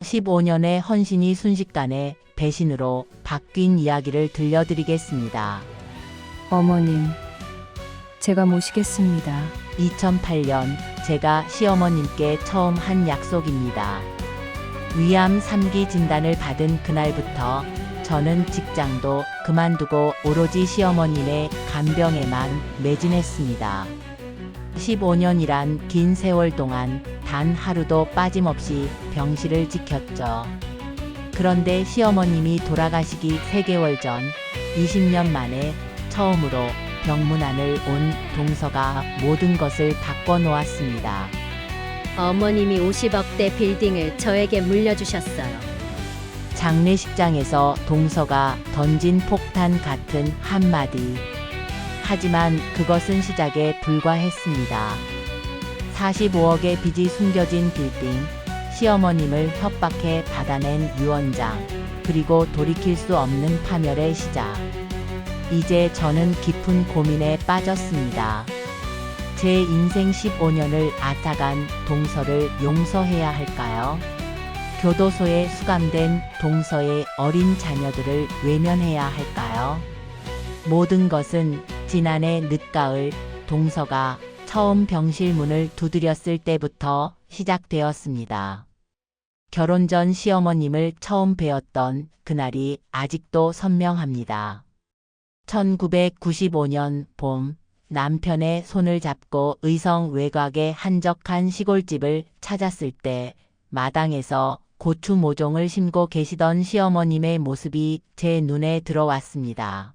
15년의 헌신이 순식간에 배신으로 바뀐 이야기를 들려드리겠습니다. 어머님, 제가 모시겠습니다. 2008년 제가 시어머님께 처음 한 약속입니다. 위암 3기 진단을 받은 그날부터 저는 직장도 그만두고 오로지 시어머님의 간병에만 매진했습니다. 15년이란 긴 세월 동안 단 하루도 빠짐없이 병실을 지켰죠. 그런데 시어머님이 돌아가시기 3개월 전 20년 만에 처음으로 병문안을 온 동서가 모든 것을 바꿔놓았습니다. 어머님이 50억대 빌딩을 저에게 물려주셨어요. 장례식장에서 동서가 던진 폭탄 같은 한마디. 하지만 그것은 시작에 불과했습니다. 45억의 빚이 숨겨진 빌딩, 시어머님을 협박해 받아낸 유언장, 그리고 돌이킬 수 없는 파멸의 시작. 이제 저는 깊은 고민에 빠졌습니다. 제 인생 15년을 앗아간 동서를 용서해야 할까요? 교도소에 수감된 동서의 어린 자녀들을 외면해야 할까요? 모든 것은 지난해 늦가을 동서가 처음 병실 문을 두드렸을 때부터 시작되었습니다. 결혼 전 시어머님을 처음 뵈었던 그날이 아직도 선명합니다. 1995년 봄, 남편의 손을 잡고 의성 외곽의 한적한 시골집을 찾았을 때 마당에서 고추 모종을 심고 계시던 시어머님의 모습이 제 눈에 들어왔습니다.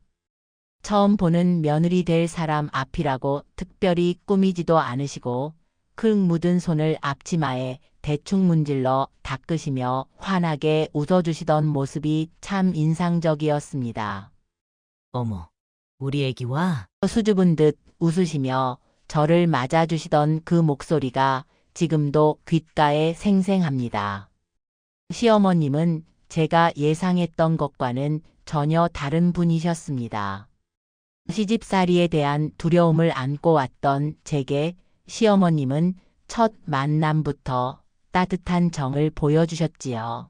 처음 보는 며느리 될 사람 앞이라고 특별히 꾸미지도 않으시고 흙 묻은 손을 앞치마에 대충 문질러 닦으시며 환하게 웃어주시던 모습이 참 인상적이었습니다. 어머, 우리 애기와? 수줍은 듯 웃으시며 저를 맞아주시던 그 목소리가 지금도 귓가에 생생합니다. 시어머님은 제가 예상했던 것과는 전혀 다른 분이셨습니다. 시집살이에 대한 두려움을 안고 왔던 제게 시어머님은 첫 만남부터 따뜻한 정을 보여주셨지요.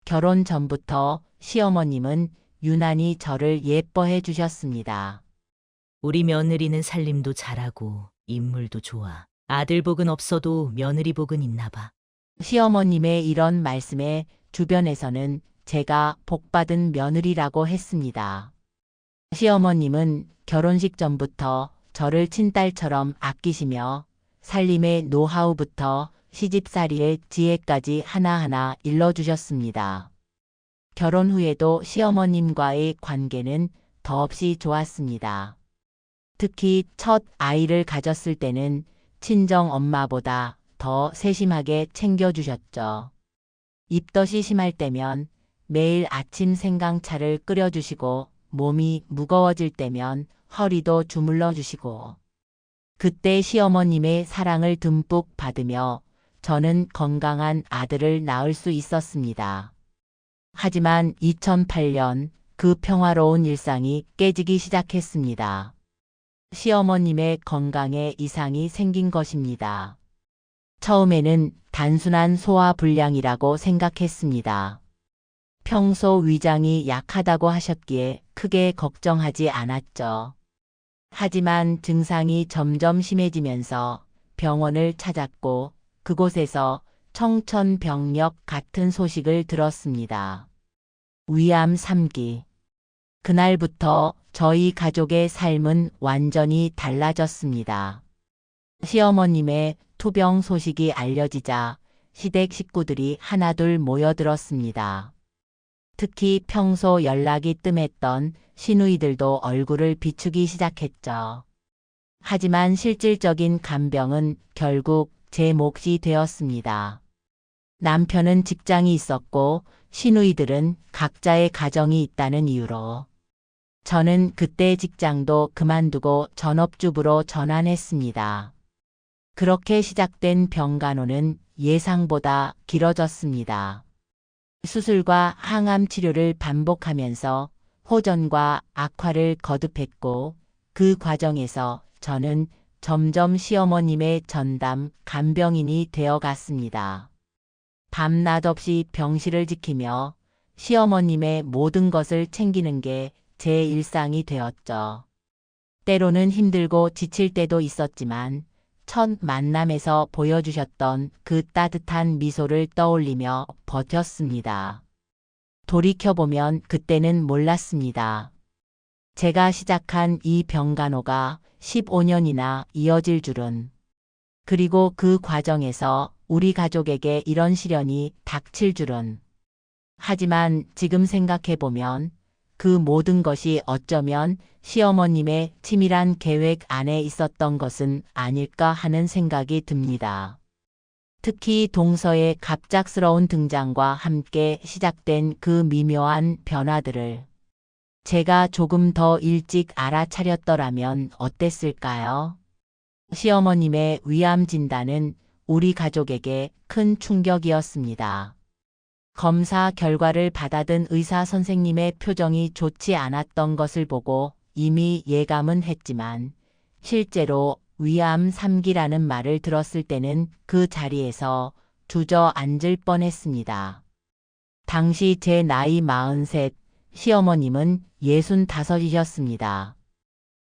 결혼 전부터 시어머님은 유난히 저를 예뻐해 주셨습니다. 우리 며느리는 살림도 잘하고 인물도 좋아. 아들 복은 없어도 며느리 복은 있나 봐. 시어머님의 이런 말씀에 주변에서는 제가 복받은 며느리라고 했습니다. 시어머님은 결혼식 전부터 저를 친딸처럼 아끼시며 살림의 노하우부터 시집살이의 지혜까지 하나하나 일러주셨습니다. 결혼 후에도 시어머님과의 관계는 더없이 좋았습니다. 특히 첫 아이를 가졌을 때는 친정 엄마보다 더 세심하게 챙겨주셨죠. 입덧이 심할 때면 매일 아침 생강차를 끓여주시고 몸이 무거워질 때면 허리도 주물러 주시고 그때 시어머님의 사랑을 듬뿍 받으며 저는 건강한 아들을 낳을 수 있었습니다. 하지만 2008년 그 평화로운 일상이 깨지기 시작했습니다. 시어머님의 건강에 이상이 생긴 것입니다. 처음에는 단순한 소화불량이라고 생각했습니다. 평소 위장이 약하다고 하셨기에 크게 걱정하지 않았죠. 하지만 증상이 점점 심해지면서 병원을 찾았고 그곳에서 청천벽력 같은 소식을 들었습니다. 위암 3기. 그날부터 저희 가족의 삶은 완전히 달라졌습니다. 시어머님의 투병 소식이 알려지자 시댁 식구들이 하나둘 모여들었습니다. 특히 평소 연락이 뜸했던 시누이들도 얼굴을 비추기 시작했죠. 하지만 실질적인 간병은 결국 제 몫이 되었습니다. 남편은 직장이 있었고 시누이들은 각자의 가정이 있다는 이유로 저는 그때 직장도 그만두고 전업주부로 전환했습니다. 그렇게 시작된 병간호는 예상보다 길어졌습니다. 수술과 항암 치료를 반복하면서 호전과 악화를 거듭했고 그 과정에서 저는 점점 시어머님의 전담 간병인이 되어갔습니다. 밤낮 없이 병실을 지키며 시어머님의 모든 것을 챙기는 게 제 일상이 되었죠. 때로는 힘들고 지칠 때도 있었지만 첫 만남에서 보여주셨던 그 따뜻한 미소를 떠올리며 버텼습니다. 돌이켜보면 그때는 몰랐습니다. 제가 시작한 이 병간호가 15년이나 이어질 줄은. 그리고 그 과정에서 우리 가족에게 이런 시련이 닥칠 줄은. 하지만 지금 생각해보면 그 모든 것이 어쩌면 시어머님의 치밀한 계획 안에 있었던 것은 아닐까 하는 생각이 듭니다. 특히 동서의 갑작스러운 등장과 함께 시작된 그 미묘한 변화들을 제가 조금 더 일찍 알아차렸더라면 어땠을까요? 시어머님의 위암 진단은 우리 가족에게 큰 충격이었습니다. 검사 결과를 받아든 의사 선생님의 표정이 좋지 않았던 것을 보고 이미 예감은 했지만 실제로 위암 3기라는 말을 들었을 때는 그 자리에서 주저앉을 뻔했습니다. 당시 제 나이 43, 시어머님은 65이셨습니다.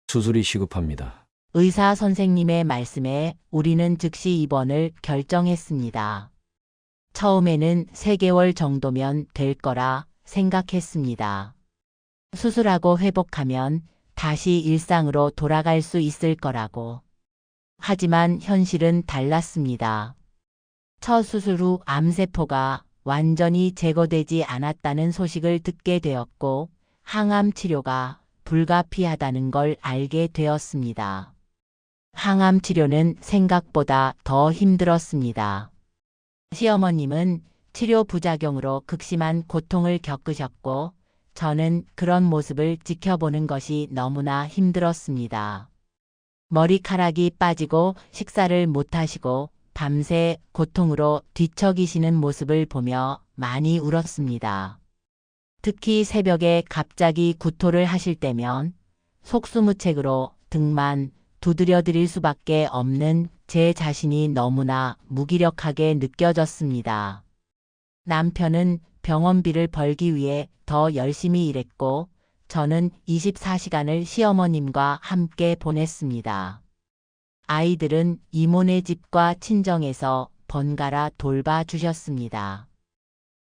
수술이 시급합니다. 의사 선생님의 말씀에 우리는 즉시 입원을 결정했습니다. 처음에는 3개월 정도면 될 거라 생각했습니다. 수술하고 회복하면 다시 일상으로 돌아갈 수 있을 거라고. 하지만 현실은 달랐습니다. 첫 수술 후 암세포가 완전히 제거되지 않았다는 소식을 듣게 되었고 항암 치료가 불가피하다는 걸 알게 되었습니다. 항암 치료는 생각보다 더 힘들었습니다. 시어머님은 치료 부작용으로 극심한 고통을 겪으셨고 저는 그런 모습을 지켜보는 것이 너무나 힘들었습니다. 머리카락이 빠지고 식사를 못하시고 밤새 고통으로 뒤척이시는 모습을 보며 많이 울었습니다. 특히 새벽에 갑자기 구토를 하실 때면 속수무책으로 등만 두드려드릴 수밖에 없는 제 자신이 너무나 무기력하게 느껴졌습니다. 남편은 병원비를 벌기 위해 더 열심히 일했고 저는 24시간을 시어머님과 함께 보냈습니다. 아이들은 이모네 집과 친정에서 번갈아 돌봐주셨습니다.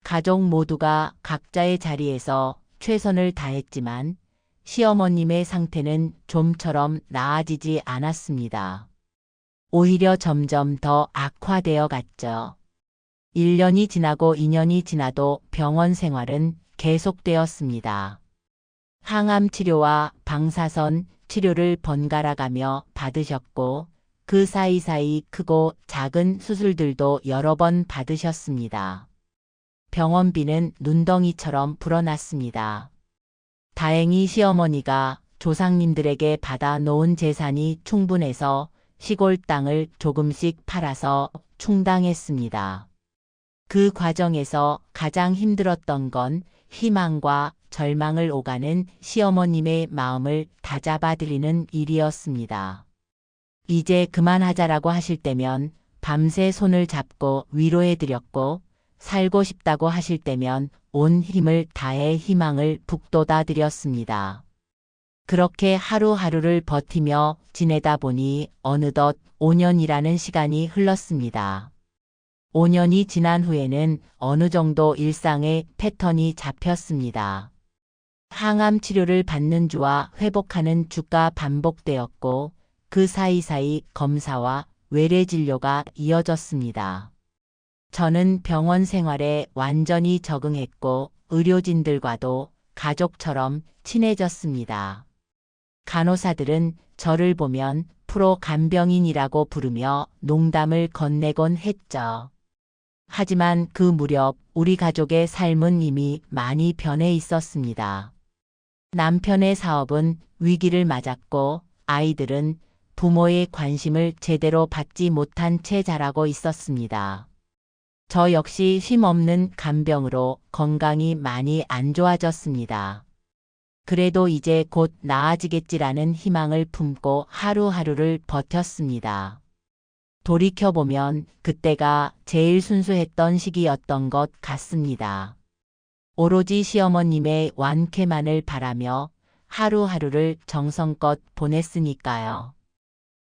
가족 모두가 각자의 자리에서 최선을 다했지만 시어머님의 상태는 좀처럼 나아지지 않았습니다. 오히려 점점 더 악화되어 갔죠. 1년이 지나고 2년이 지나도 병원 생활은 계속되었습니다. 항암 치료와 방사선 치료를 번갈아 가며 받으셨고 그 사이사이 크고 작은 수술들도 여러 번 받으셨습니다. 병원비는 눈덩이처럼 불어났습니다. 다행히 시어머니가 조상님들에게 받아 놓은 재산이 충분해서 시골 땅을 조금씩 팔아서 충당했습니다. 그 과정에서 가장 힘들었던 건 희망과 절망을 오가는 시어머님의 마음을 다잡아드리는 일이었습니다. 이제 그만하자라고 하실 때면 밤새 손을 잡고 위로해드렸고 살고 싶다고 하실 때면 온 힘을 다해 희망을 북돋아 드렸습니다. 그렇게 하루하루를 버티며 지내다 보니 어느덧 5년이라는 시간이 흘렀습니다. 5년이 지난 후에는 어느 정도 일상의 패턴이 잡혔습니다. 항암 치료를 받는 주와 회복하는 주가 반복되었고 그 사이사이 검사와 외래 진료가 이어졌습니다. 저는 병원 생활에 완전히 적응했고 의료진들과도 가족처럼 친해졌습니다. 간호사들은 저를 보면 프로 간병인이라고 부르며 농담을 건네곤 했죠. 하지만 그 무렵 우리 가족의 삶은 이미 많이 변해 있었습니다. 남편의 사업은 위기를 맞았고 아이들은 부모의 관심을 제대로 받지 못한 채 자라고 있었습니다. 저 역시 쉼없는 간병으로 건강이 많이 안 좋아졌습니다. 그래도 이제 곧 나아지겠지라는 희망을 품고 하루하루를 버텼습니다. 돌이켜보면 그때가 제일 순수했던 시기였던 것 같습니다. 오로지 시어머님의 완쾌만을 바라며 하루하루를 정성껏 보냈으니까요.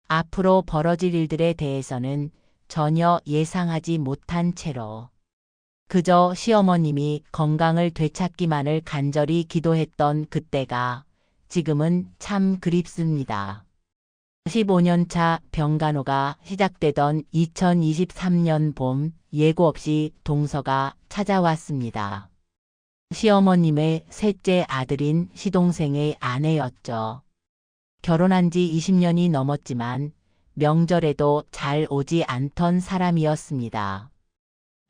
앞으로 벌어질 일들에 대해서는 전혀 예상하지 못한 채로 그저 시어머님이 건강을 되찾기만을 간절히 기도했던 그때가 지금은 참 그립습니다. 15년차 병간호가 시작되던 2023년 봄 예고 없이 동서가 찾아왔습니다. 시어머님의 셋째 아들인 시동생의 아내였죠. 결혼한 지 20년이 넘었지만 명절에도 잘 오지 않던 사람이었습니다.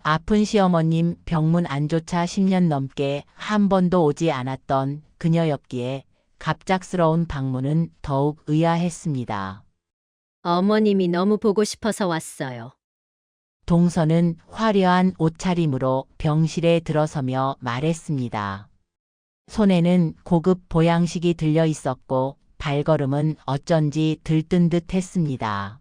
아픈 시어머님 병문 안조차 10년 넘게 한 번도 오지 않았던 그녀였기에 갑작스러운 방문은 더욱 의아했습니다. 어머님이 너무 보고 싶어서 왔어요. 동서는 화려한 옷차림으로 병실에 들어서며 말했습니다. 손에는 고급 보양식이 들려 있었고 발걸음은 어쩐지 들뜬 듯 했습니다.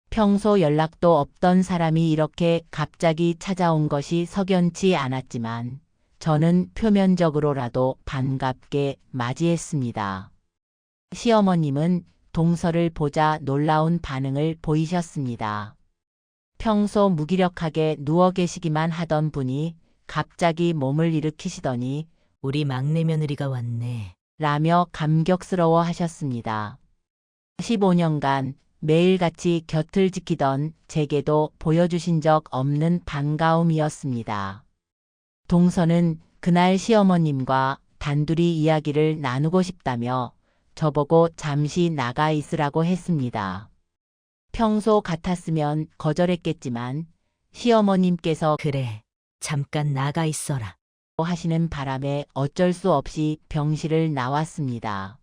평소 연락도 없던 사람이 이렇게 갑자기 찾아온 것이 석연치 않았지만 저는 표면적으로라도 반갑게 맞이했습니다. 시어머님은 동서를 보자 놀라운 반응을 보이셨습니다. 평소 무기력하게 누워 계시기만 하던 분이 갑자기 몸을 일으키시더니 우리 막내 며느리가 왔네. 라며 감격스러워 하셨습니다. 15년간 매일같이 곁을 지키던 제게도 보여주신 적 없는 반가움이었습니다. 동서는 그날 시어머님과 단둘이 이야기를 나누고 싶다며 저보고 잠시 나가 있으라고 했습니다. 평소 같았으면 거절했겠지만 시어머님께서 그래, 잠깐 나가 있어라. 하시는 바람에 어쩔 수 없이 병실을 나왔습니다.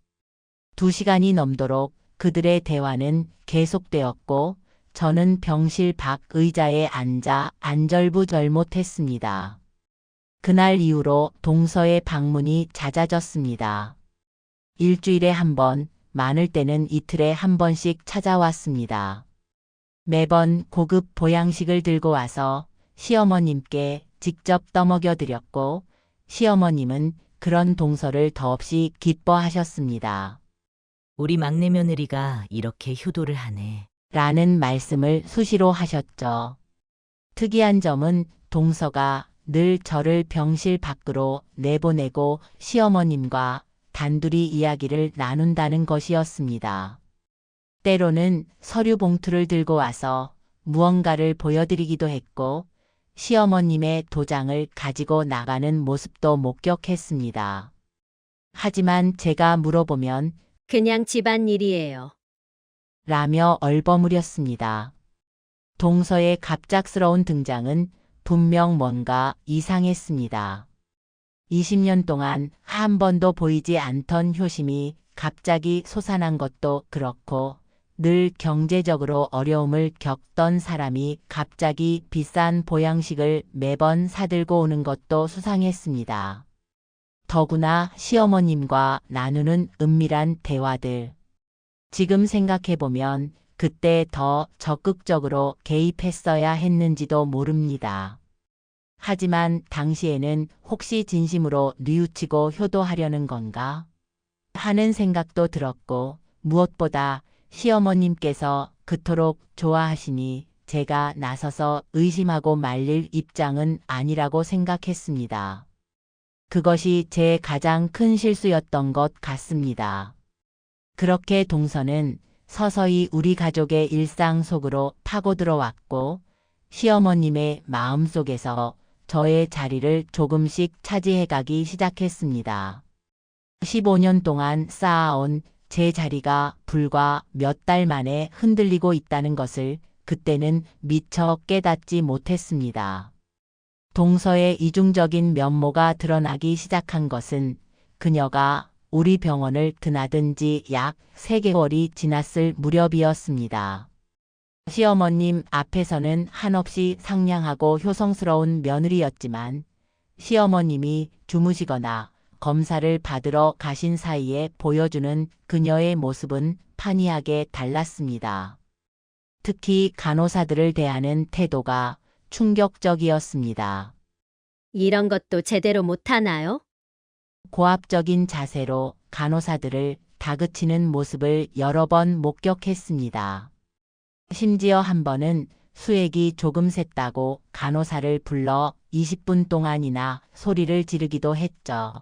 2시간이 넘도록 그들의 대화는 계속되었고 저는 병실 밖 의자에 앉아 안절부절 못했습니다. 그날 이후로 동서의 방문이 잦아졌습니다. 일주일에 한 번, 많을 때는 이틀에 한 번씩 찾아왔습니다. 매번 고급 보양식을 들고 와서 시어머님께 직접 떠먹여 드렸고 시어머님은 그런 동서를 더없이 기뻐하셨습니다. 우리 막내 며느리가 이렇게 효도를 하네. 라는 말씀을 수시로 하셨죠. 특이한 점은 동서가 늘 저를 병실 밖으로 내보내고 시어머님과 단둘이 이야기를 나눈다는 것이었습니다. 때로는 서류 봉투를 들고 와서 무언가를 보여드리기도 했고 시어머님의 도장을 가지고 나가는 모습도 목격했습니다. 하지만 제가 물어보면 그냥 집안일이에요. 라며 얼버무렸습니다. 동서의 갑작스러운 등장은 분명 뭔가 이상했습니다. 20년 동안 한 번도 보이지 않던 효심이 갑자기 솟아난 것도 그렇고 늘 경제적으로 어려움을 겪던 사람이 갑자기 비싼 보양식을 매번 사들고 오는 것도 수상했습니다. 더구나 시어머님과 나누는 은밀한 대화들. 지금 생각해보면 그때 더 적극적으로 개입했어야 했는지도 모릅니다. 하지만 당시에는 혹시 진심으로 뉘우치고 효도하려는 건가? 하는 생각도 들었고 무엇보다 시어머님께서 그토록 좋아하시니 제가 나서서 의심하고 말릴 입장은 아니라고 생각했습니다. 그것이 제 가장 큰 실수였던 것 같습니다. 그렇게 동서는 서서히 우리 가족의 일상 속으로 파고들어왔고 시어머님의 마음속에서 저의 자리를 조금씩 차지해가기 시작했습니다. 15년 동안 쌓아온 제 자리가 불과 몇 달 만에 흔들리고 있다는 것을 그때는 미처 깨닫지 못했습니다. 동서의 이중적인 면모가 드러나기 시작한 것은 그녀가 우리 병원을 드나든 지 약 3개월이 지났을 무렵이었습니다. 시어머님 앞에서는 한없이 상냥하고 효성스러운 며느리였지만 시어머님이 주무시거나 검사를 받으러 가신 사이에 보여주는 그녀의 모습은 판이하게 달랐습니다. 특히 간호사들을 대하는 태도가 충격적이었습니다. 이런 것도 제대로 못하나요? 고압적인 자세로 간호사들을 다그치는 모습을 여러 번 목격했습니다. 심지어 한 번은 수액이 조금 샜다고 간호사를 불러 20분 동안이나 소리를 지르기도 했죠.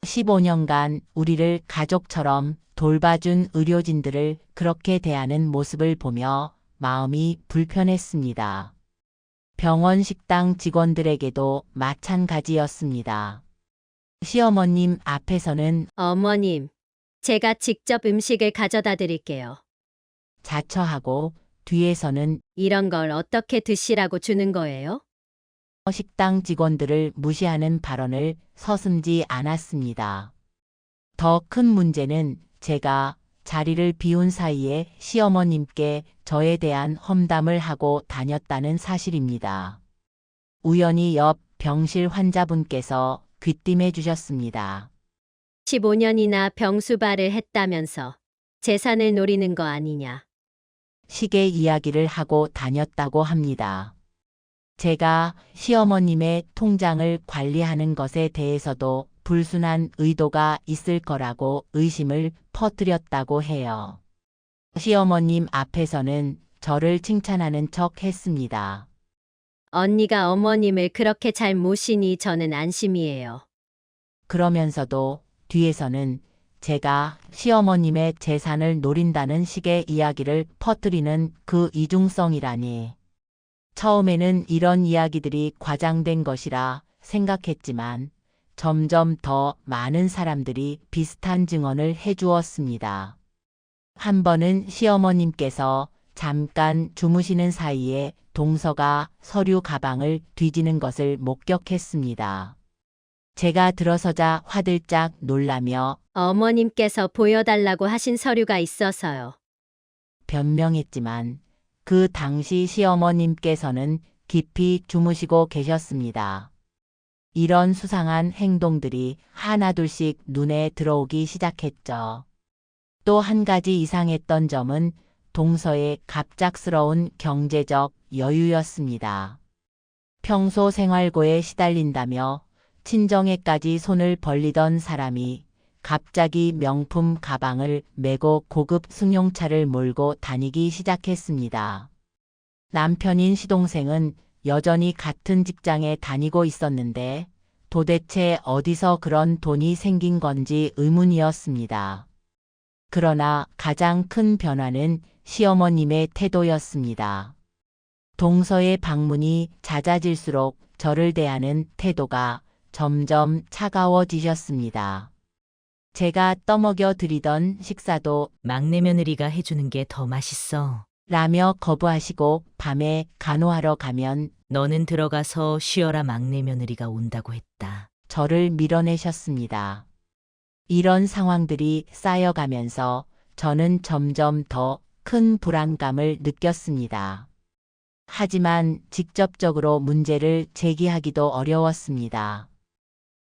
15년간 우리를 가족처럼 돌봐준 의료진들을 그렇게 대하는 모습을 보며 마음이 불편했습니다. 병원 식당 직원들에게도 마찬가지였습니다. 시어머님 앞에서는 어머님, 제가 직접 음식을 가져다 드릴게요. 자처하고 뒤에서는 이런 걸 어떻게 드시라고 주는 거예요? 식당 직원들을 무시하는 발언을 서슴지 않았습니다. 더 큰 문제는 제가 자리를 비운 사이에 시어머님께 저에 대한 험담을 하고 다녔다는 사실입니다. 우연히 옆 병실 환자분께서 귀띔해 주셨습니다. 15년이나 병수발을 했다면서 재산을 노리는 거 아니냐. 시계 이야기를 하고 다녔다고 합니다. 제가 시어머님의 통장을 관리하는 것에 대해서도 불순한 의도가 있을 거라고 의심을 퍼뜨렸다고 해요. 시어머님 앞에서는 저를 칭찬하는 척 했습니다. 언니가 어머님을 그렇게 잘 모시니 저는 안심이에요. 그러면서도 뒤에서는 제가 시어머님의 재산을 노린다는 식의 이야기를 퍼뜨리는 그 이중성이라니. 처음에는 이런 이야기들이 과장된 것이라 생각했지만 점점 더 많은 사람들이 비슷한 증언을 해주었습니다. 한 번은 시어머님께서 잠깐 주무시는 사이에 동서가 서류 가방을 뒤지는 것을 목격했습니다. 제가 들어서자 화들짝 놀라며 어머님께서 보여달라고 하신 서류가 있어서요. 변명했지만 그 당시 시어머님께서는 깊이 주무시고 계셨습니다. 이런 수상한 행동들이 하나둘씩 눈에 들어오기 시작했죠. 또 한 가지 이상했던 점은 동서의 갑작스러운 경제적 여유였습니다. 평소 생활고에 시달린다며 친정에까지 손을 벌리던 사람이 갑자기 명품 가방을 메고 고급 승용차를 몰고 다니기 시작했습니다. 남편인 시동생은 여전히 같은 직장에 다니고 있었는데 도대체 어디서 그런 돈이 생긴 건지 의문이었습니다. 그러나 가장 큰 변화는 시어머님의 태도였습니다. 동서의 방문이 잦아질수록 저를 대하는 태도가 점점 차가워지셨습니다. 제가 떠먹여 드리던 식사도 막내 며느리가 해주는 게 더 맛있어. 라며 거부하시고 밤에 간호하러 가면 너는 들어가서 쉬어라 막내 며느리가 온다고 했다. 저를 밀어내셨습니다. 이런 상황들이 쌓여가면서 저는 점점 더 큰 불안감을 느꼈습니다. 하지만 직접적으로 문제를 제기하기도 어려웠습니다.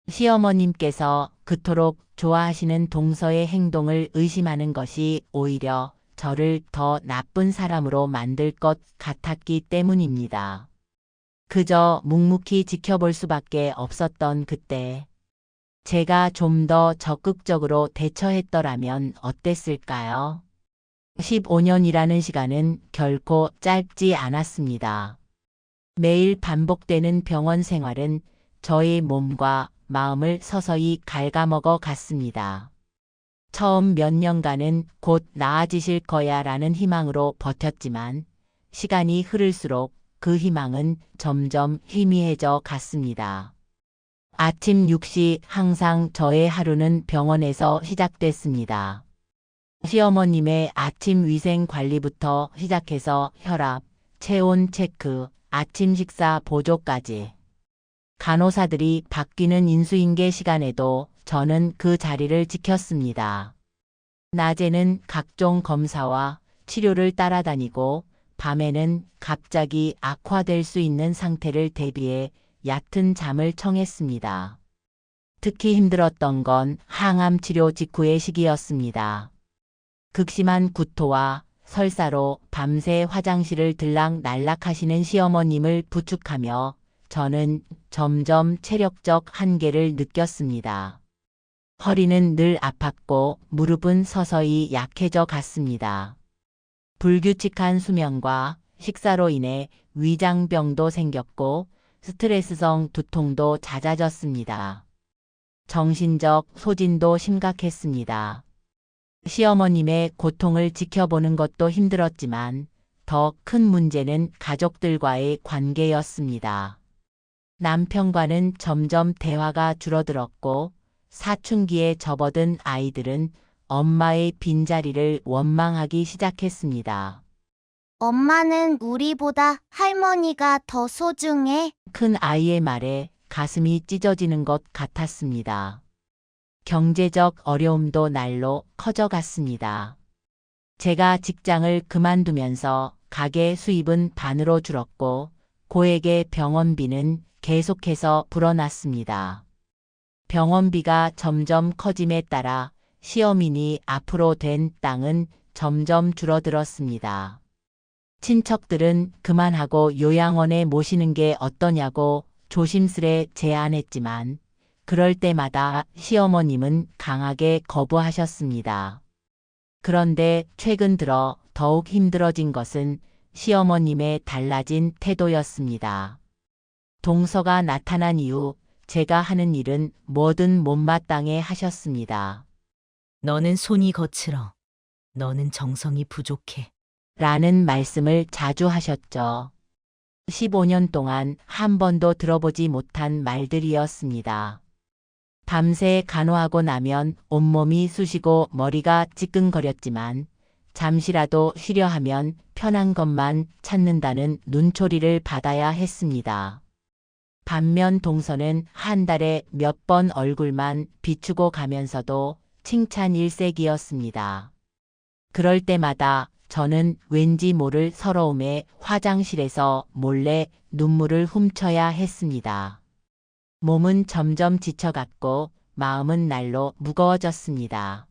시어머님께서 그토록 좋아하시는 동서의 행동을 의심하는 것이 오히려 저를 더 나쁜 사람으로 만들 것 같았기 때문입니다. 그저 묵묵히 지켜볼 수밖에 없었던 그때, 제가 좀 더 적극적으로 대처했더라면 어땠을까요? 15년이라는 시간은 결코 짧지 않았습니다. 매일 반복되는 병원 생활은 저의 몸과 마음을 서서히 갉아먹어 갔습니다. 처음 몇 년간은 곧 나아지실 거야 라는 희망으로 버텼지만 시간이 흐를수록 그 희망은 점점 희미해져 갔습니다. 아침 6시 항상 저의 하루는 병원에서 시작됐습니다. 시어머님의 아침 위생 관리부터 시작해서 혈압, 체온 체크, 아침 식사 보조까지. 간호사들이 바뀌는 인수인계 시간에도 저는 그 자리를 지켰습니다. 낮에는 각종 검사와 치료를 따라다니고 밤에는 갑자기 악화될 수 있는 상태를 대비해 얕은 잠을 청했습니다. 특히 힘들었던 건 항암 치료 직후의 시기였습니다. 극심한 구토와 설사로 밤새 화장실을 들락날락 하시는 시어머님을 부축하며 저는 점점 체력적 한계를 느꼈습니다. 허리는 늘 아팠고 무릎은 서서히 약해져 갔습니다. 불규칙한 수면과 식사로 인해 위장병도 생겼고 스트레스성 두통도 잦아졌습니다. 정신적 소진도 심각했습니다. 시어머님의 고통을 지켜보는 것도 힘들었지만 더 큰 문제는 가족들과의 관계였습니다. 남편과는 점점 대화가 줄어들었고 사춘기에 접어든 아이들은 엄마의 빈자리를 원망하기 시작했습니다. 엄마는 우리보다 할머니가 더 소중해. 큰 아이의 말에 가슴이 찢어지는 것 같았습니다. 경제적 어려움도 날로 커져갔습니다. 제가 직장을 그만두면서 가게 수입은 반으로 줄었고 고액의 병원비는 계속해서 불어났습니다. 병원비가 점점 커짐에 따라 시어머니 앞으로 된 땅은 점점 줄어들었습니다. 친척들은 그만하고 요양원에 모시는 게 어떠냐고 조심스레 제안했지만 그럴 때마다 시어머님은 강하게 거부하셨습니다. 그런데 최근 들어 더욱 힘들어진 것은 시어머님의 달라진 태도였습니다. 동서가 나타난 이후 제가 하는 일은 뭐든 못마땅해 하셨습니다. 너는 손이 거칠어. 너는 정성이 부족해. 라는 말씀을 자주 하셨죠. 15년 동안 한 번도 들어보지 못한 말들이었습니다. 밤새 간호하고 나면 온몸이 쑤시고 머리가 찌끈거렸지만 잠시라도 쉬려 하면 편한 것만 찾는다는 눈초리를 받아야 했습니다. 반면 동서는 한 달에 몇 번 얼굴만 비추고 가면서도 칭찬 일색이었습니다. 그럴 때마다 저는 왠지 모를 서러움에 화장실에서 몰래 눈물을 훔쳐야 했습니다. 몸은 점점 지쳐갔고 마음은 날로 무거워졌습니다.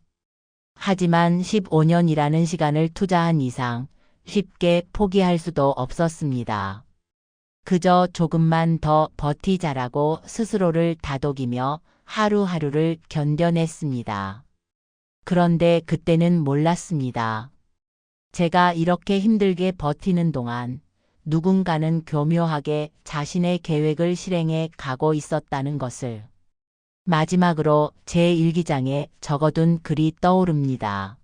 하지만 15년이라는 시간을 투자한 이상 쉽게 포기할 수도 없었습니다. 그저 조금만 더 버티자라고 스스로를 다독이며 하루하루를 견뎌냈습니다. 그런데 그때는 몰랐습니다. 제가 이렇게 힘들게 버티는 동안 누군가는 교묘하게 자신의 계획을 실행해 가고 있었다는 것을. 마지막으로 제 일기장에 적어둔 글이 떠오릅니다.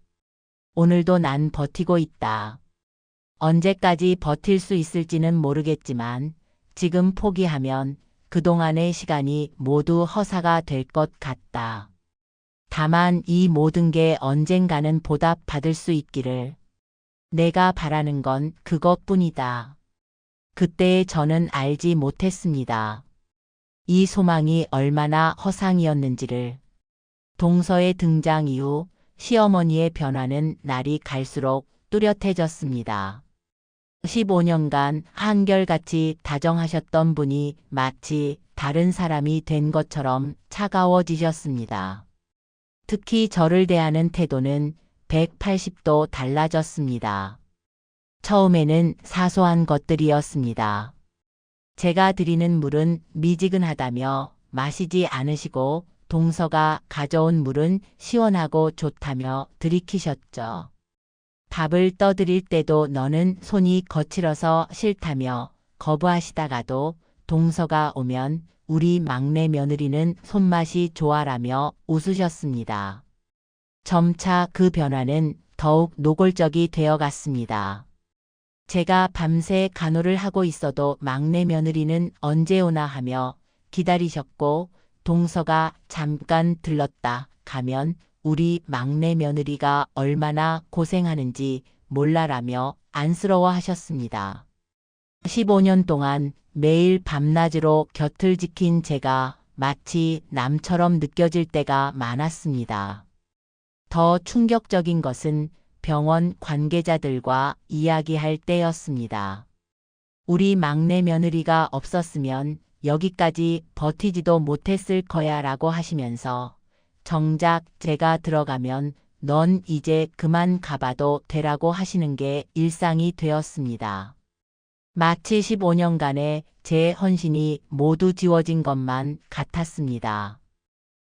오늘도 난 버티고 있다. 언제까지 버틸 수 있을지는 모르겠지만 지금 포기하면 그동안의 시간이 모두 허사가 될 것 같다. 다만 이 모든 게 언젠가는 보답받을 수 있기를. 내가 바라는 건 그것뿐이다. 그때의 저는 알지 못했습니다. 이 소망이 얼마나 허상이었는지를. 동서의 등장 이후 시어머니의 변화는 날이 갈수록 뚜렷해졌습니다. 15년간 한결같이 다정하셨던 분이 마치 다른 사람이 된 것처럼 차가워지셨습니다. 특히 저를 대하는 태도는 180도 달라졌습니다. 처음에는 사소한 것들이었습니다. 제가 드리는 물은 미지근하다며 마시지 않으시고 동서가 가져온 물은 시원하고 좋다며 들이키셨죠. 밥을 떠드릴 때도 너는 손이 거칠어서 싫다며 거부하시다가도 동서가 오면 우리 막내 며느리는 손맛이 좋아라며 웃으셨습니다. 점차 그 변화는 더욱 노골적이 되어 갔습니다. 제가 밤새 간호를 하고 있어도 막내 며느리는 언제 오나 하며 기다리셨고 동서가 잠깐 들렀다 가면 우리 막내 며느리가 얼마나 고생하는지 몰라라며 안쓰러워 하셨습니다. 15년 동안 매일 밤낮으로 곁을 지킨 제가 마치 남처럼 느껴질 때가 많았습니다. 더 충격적인 것은 병원 관계자들과 이야기할 때였습니다. 우리 막내 며느리가 없었으면 여기까지 버티지도 못했을 거야 라고 하시면서 정작 제가 들어가면 넌 이제 그만 가봐도 되라고 하시는 게 일상이 되었습니다. 마치 15년간의 제 헌신이 모두 지워진 것만 같았습니다.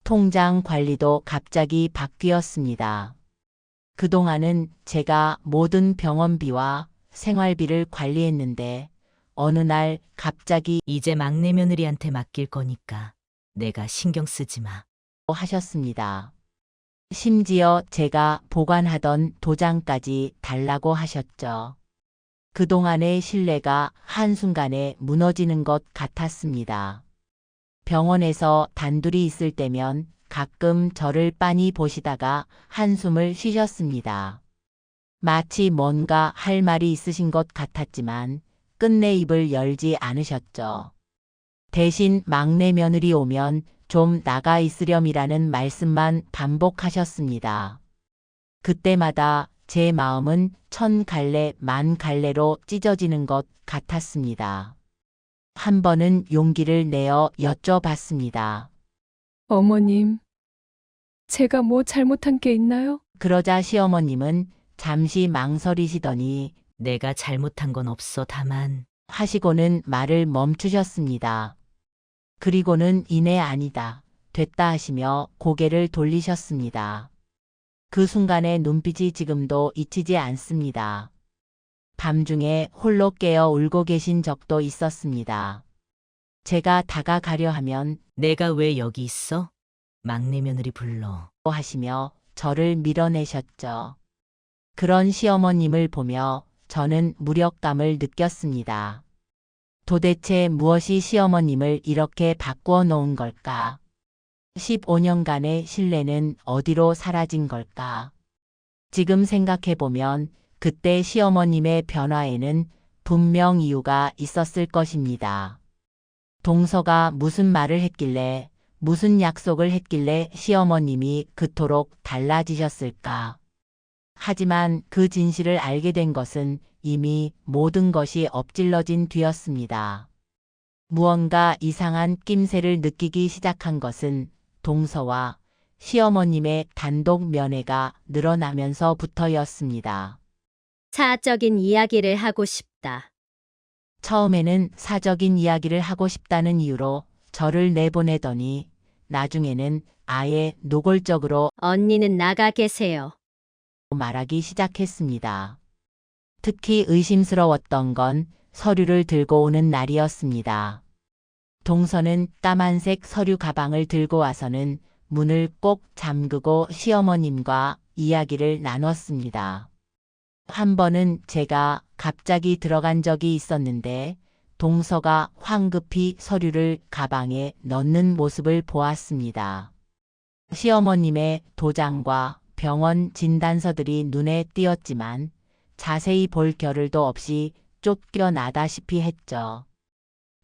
통장 관리도 갑자기 바뀌었습니다. 그동안은 제가 모든 병원비와 생활비를 관리했는데 어느 날 갑자기 이제 막내 며느리한테 맡길 거니까 내가 신경 쓰지 마. 하셨습니다. 심지어 제가 보관하던 도장까지 달라고 하셨죠. 그동안의 신뢰가 한순간에 무너지는 것 같았습니다. 병원에서 단둘이 있을 때면 가끔 저를 빤히 보시다가 한숨을 쉬셨습니다. 마치 뭔가 할 말이 있으신 것 같았지만 끝내 입을 열지 않으셨죠. 대신 막내 며느리 오면 좀 나가 있으렴이라는 말씀만 반복하셨습니다. 그때마다 제 마음은 천 갈래 만 갈래로 찢어지는 것 같았습니다. 한 번은 용기를 내어 여쭤봤습니다. 어머님, 제가 뭐 잘못한 게 있나요? 그러자 시어머님은 잠시 망설이시더니 내가 잘못한 건 없어. 다만 하시고는 말을 멈추셨습니다. 그리고는 이내 아니다, 됐다 하시며 고개를 돌리셨습니다. 그 순간의 눈빛이 지금도 잊히지 않습니다. 밤중에 홀로 깨어 울고 계신 적도 있었습니다. 제가 다가가려 하면 내가 왜 여기 있어? 막내 며느리 불러. 하시며 저를 밀어내셨죠. 그런 시어머님을 보며 저는 무력감을 느꼈습니다. 도대체 무엇이 시어머님을 이렇게 바꾸어 놓은 걸까? 15년간의 신뢰는 어디로 사라진 걸까? 지금 생각해보면 그때 시어머님의 변화에는 분명 이유가 있었을 것입니다. 동서가 무슨 말을 했길래, 무슨 약속을 했길래 시어머님이 그토록 달라지셨을까? 하지만 그 진실을 알게 된 것은 이미 모든 것이 엎질러진 뒤였습니다. 무언가 이상한 낌새를 느끼기 시작한 것은 동서와 시어머님의 단독 면회가 늘어나면서부터였습니다. 사적인 이야기를 하고 싶다. 처음에는 사적인 이야기를 하고 싶다는 이유로 저를 내보내더니 나중에는 아예 노골적으로 언니는 나가 계세요. 말하기 시작했습니다. 특히 의심스러웠던 건 서류를 들고 오는 날이었습니다. 동서는 까만색 서류 가방을 들고 와서는 문을 꼭 잠그고 시어머님과 이야기를 나눴습니다. 한 번은 제가 갑자기 들어간 적이 있었는데 동서가 황급히 서류를 가방에 넣는 모습을 보았습니다. 시어머님의 도장과 병원 진단서들이 눈에 띄었지만 자세히 볼 겨를도 없이 쫓겨나다시피 했죠.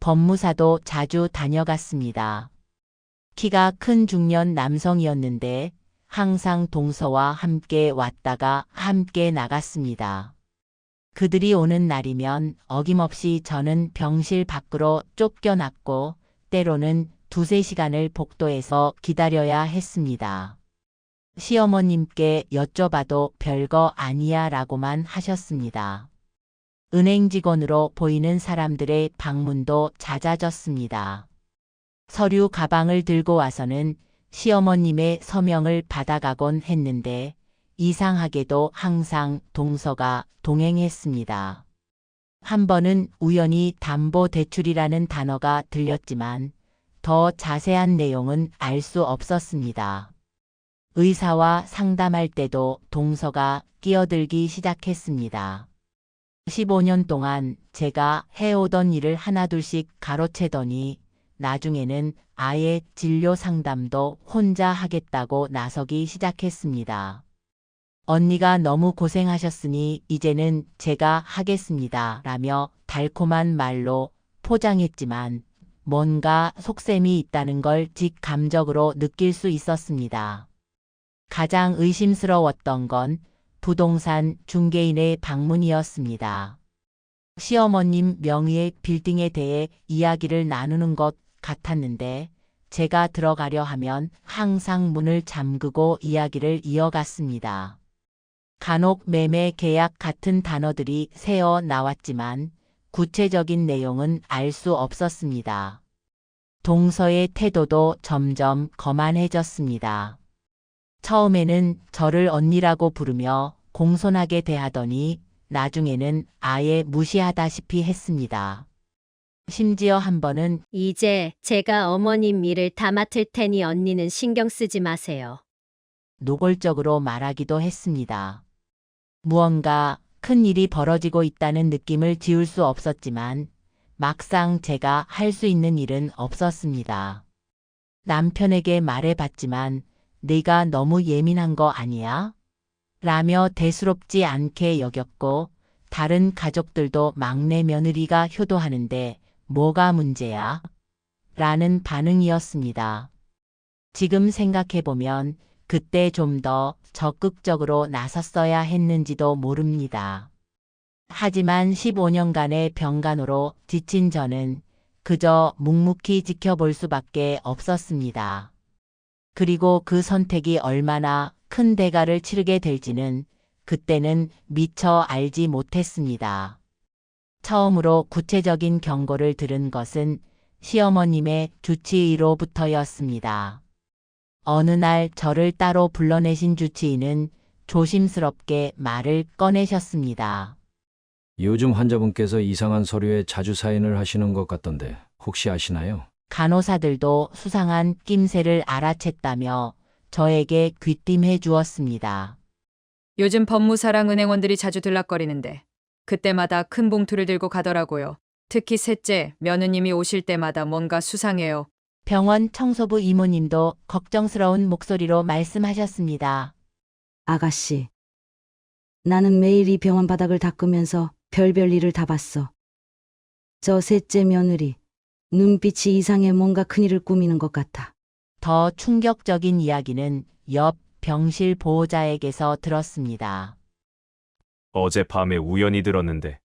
법무사도 자주 다녀갔습니다. 키가 큰 중년 남성이었는데 항상 동서와 함께 왔다가 함께 나갔습니다. 그들이 오는 날이면 어김없이 저는 병실 밖으로 쫓겨났고 때로는 2~3시간을 복도에서 기다려야 했습니다. 시어머님께 여쭤봐도 별거 아니야 라고만 하셨습니다. 은행 직원으로 보이는 사람들의 방문도 잦아졌습니다. 서류 가방을 들고 와서는 시어머님의 서명을 받아가곤 했는데 이상하게도 항상 동서가 동행했습니다. 한 번은 우연히 담보대출이라는 단어가 들렸지만 더 자세한 내용은 알 수 없었습니다. 의사와 상담할 때도 동서가 끼어들기 시작했습니다. 15년 동안 제가 해오던 일을 하나둘씩 가로채더니 나중에는 아예 진료 상담도 혼자 하겠다고 나서기 시작했습니다. 언니가 너무 고생하셨으니 이제는 제가 하겠습니다. 라며 달콤한 말로 포장했지만 뭔가 속셈이 있다는 걸 직감적으로 느낄 수 있었습니다. 가장 의심스러웠던 건 부동산 중개인의 방문이었습니다. 시어머님 명의의 빌딩에 대해 이야기를 나누는 것 같았는데 제가 들어가려 하면 항상 문을 잠그고 이야기를 이어갔습니다. 간혹 매매 계약 같은 단어들이 새어 나왔지만 구체적인 내용은 알 수 없었습니다. 동서의 태도도 점점 거만해졌습니다. 처음에는 저를 언니라고 부르며 공손하게 대하더니 나중에는 아예 무시하다시피 했습니다. 심지어 한 번은 이제 제가 어머님 일을 다 맡을 테니 언니는 신경 쓰지 마세요. 노골적으로 말하기도 했습니다. 무언가 큰 일이 벌어지고 있다는 느낌을 지울 수 없었지만 막상 제가 할 수 있는 일은 없었습니다. 남편에게 말해봤지만 네가 너무 예민한 거 아니야? 라며 대수롭지 않게 여겼고 다른 가족들도 막내 며느리가 효도하는데 뭐가 문제야? 라는 반응이었습니다. 지금 생각해보면 그때 좀 더 적극적으로 나섰어야 했는지도 모릅니다. 하지만 15년간의 병간호로 지친 저는 그저 묵묵히 지켜볼 수밖에 없었습니다. 그리고 그 선택이 얼마나 큰 대가를 치르게 될지는 그때는 미처 알지 못했습니다. 처음으로 구체적인 경고를 들은 것은 시어머님의 주치의로부터였습니다. 어느 날 저를 따로 불러내신 주치의는 조심스럽게 말을 꺼내셨습니다. 요즘 환자분께서 이상한 서류에 자주 사인을 하시는 것 같던데 혹시 아시나요? 간호사들도 수상한 낌새를 알아챘다며 저에게 귀띔해 주었습니다. 요즘 법무사랑 은행원들이 자주 들락거리는데 그때마다 큰 봉투를 들고 가더라고요. 특히 셋째, 며느님이 오실 때마다 뭔가 수상해요. 병원 청소부 이모님도 걱정스러운 목소리로 말씀하셨습니다. 아가씨, 나는 매일 이 병원 바닥을 닦으면서 별별 일을 다 봤어. 저 셋째 며느리, 눈빛이 이상해 뭔가 큰일을 꾸미는 것 같아. 더 충격적인 이야기는 옆 병실 보호자에게서 들었습니다. 어젯밤에 우연히 들었는데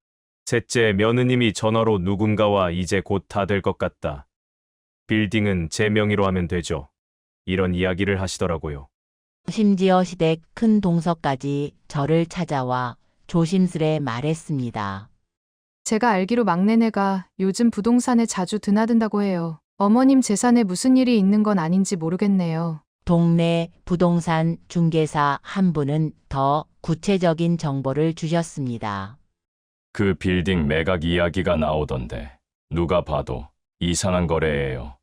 셋째 며느님이 전화로 누군가와 이제 곧 다 될 것 같다. 빌딩은 제 명의로 하면 되죠. 이런 이야기를 하시더라고요. 심지어 시댁 큰 동서까지 저를 찾아와 조심스레 말했습니다. 제가 알기로 막내네가 요즘 부동산에 자주 드나든다고 해요. 어머님 재산에 무슨 일이 있는 건 아닌지 모르겠네요. 동네 부동산 중개사 한 분은 더 구체적인 정보를 주셨습니다. 그 빌딩 매각 이야기가 나오던데 누가 봐도 이상한 거래예요.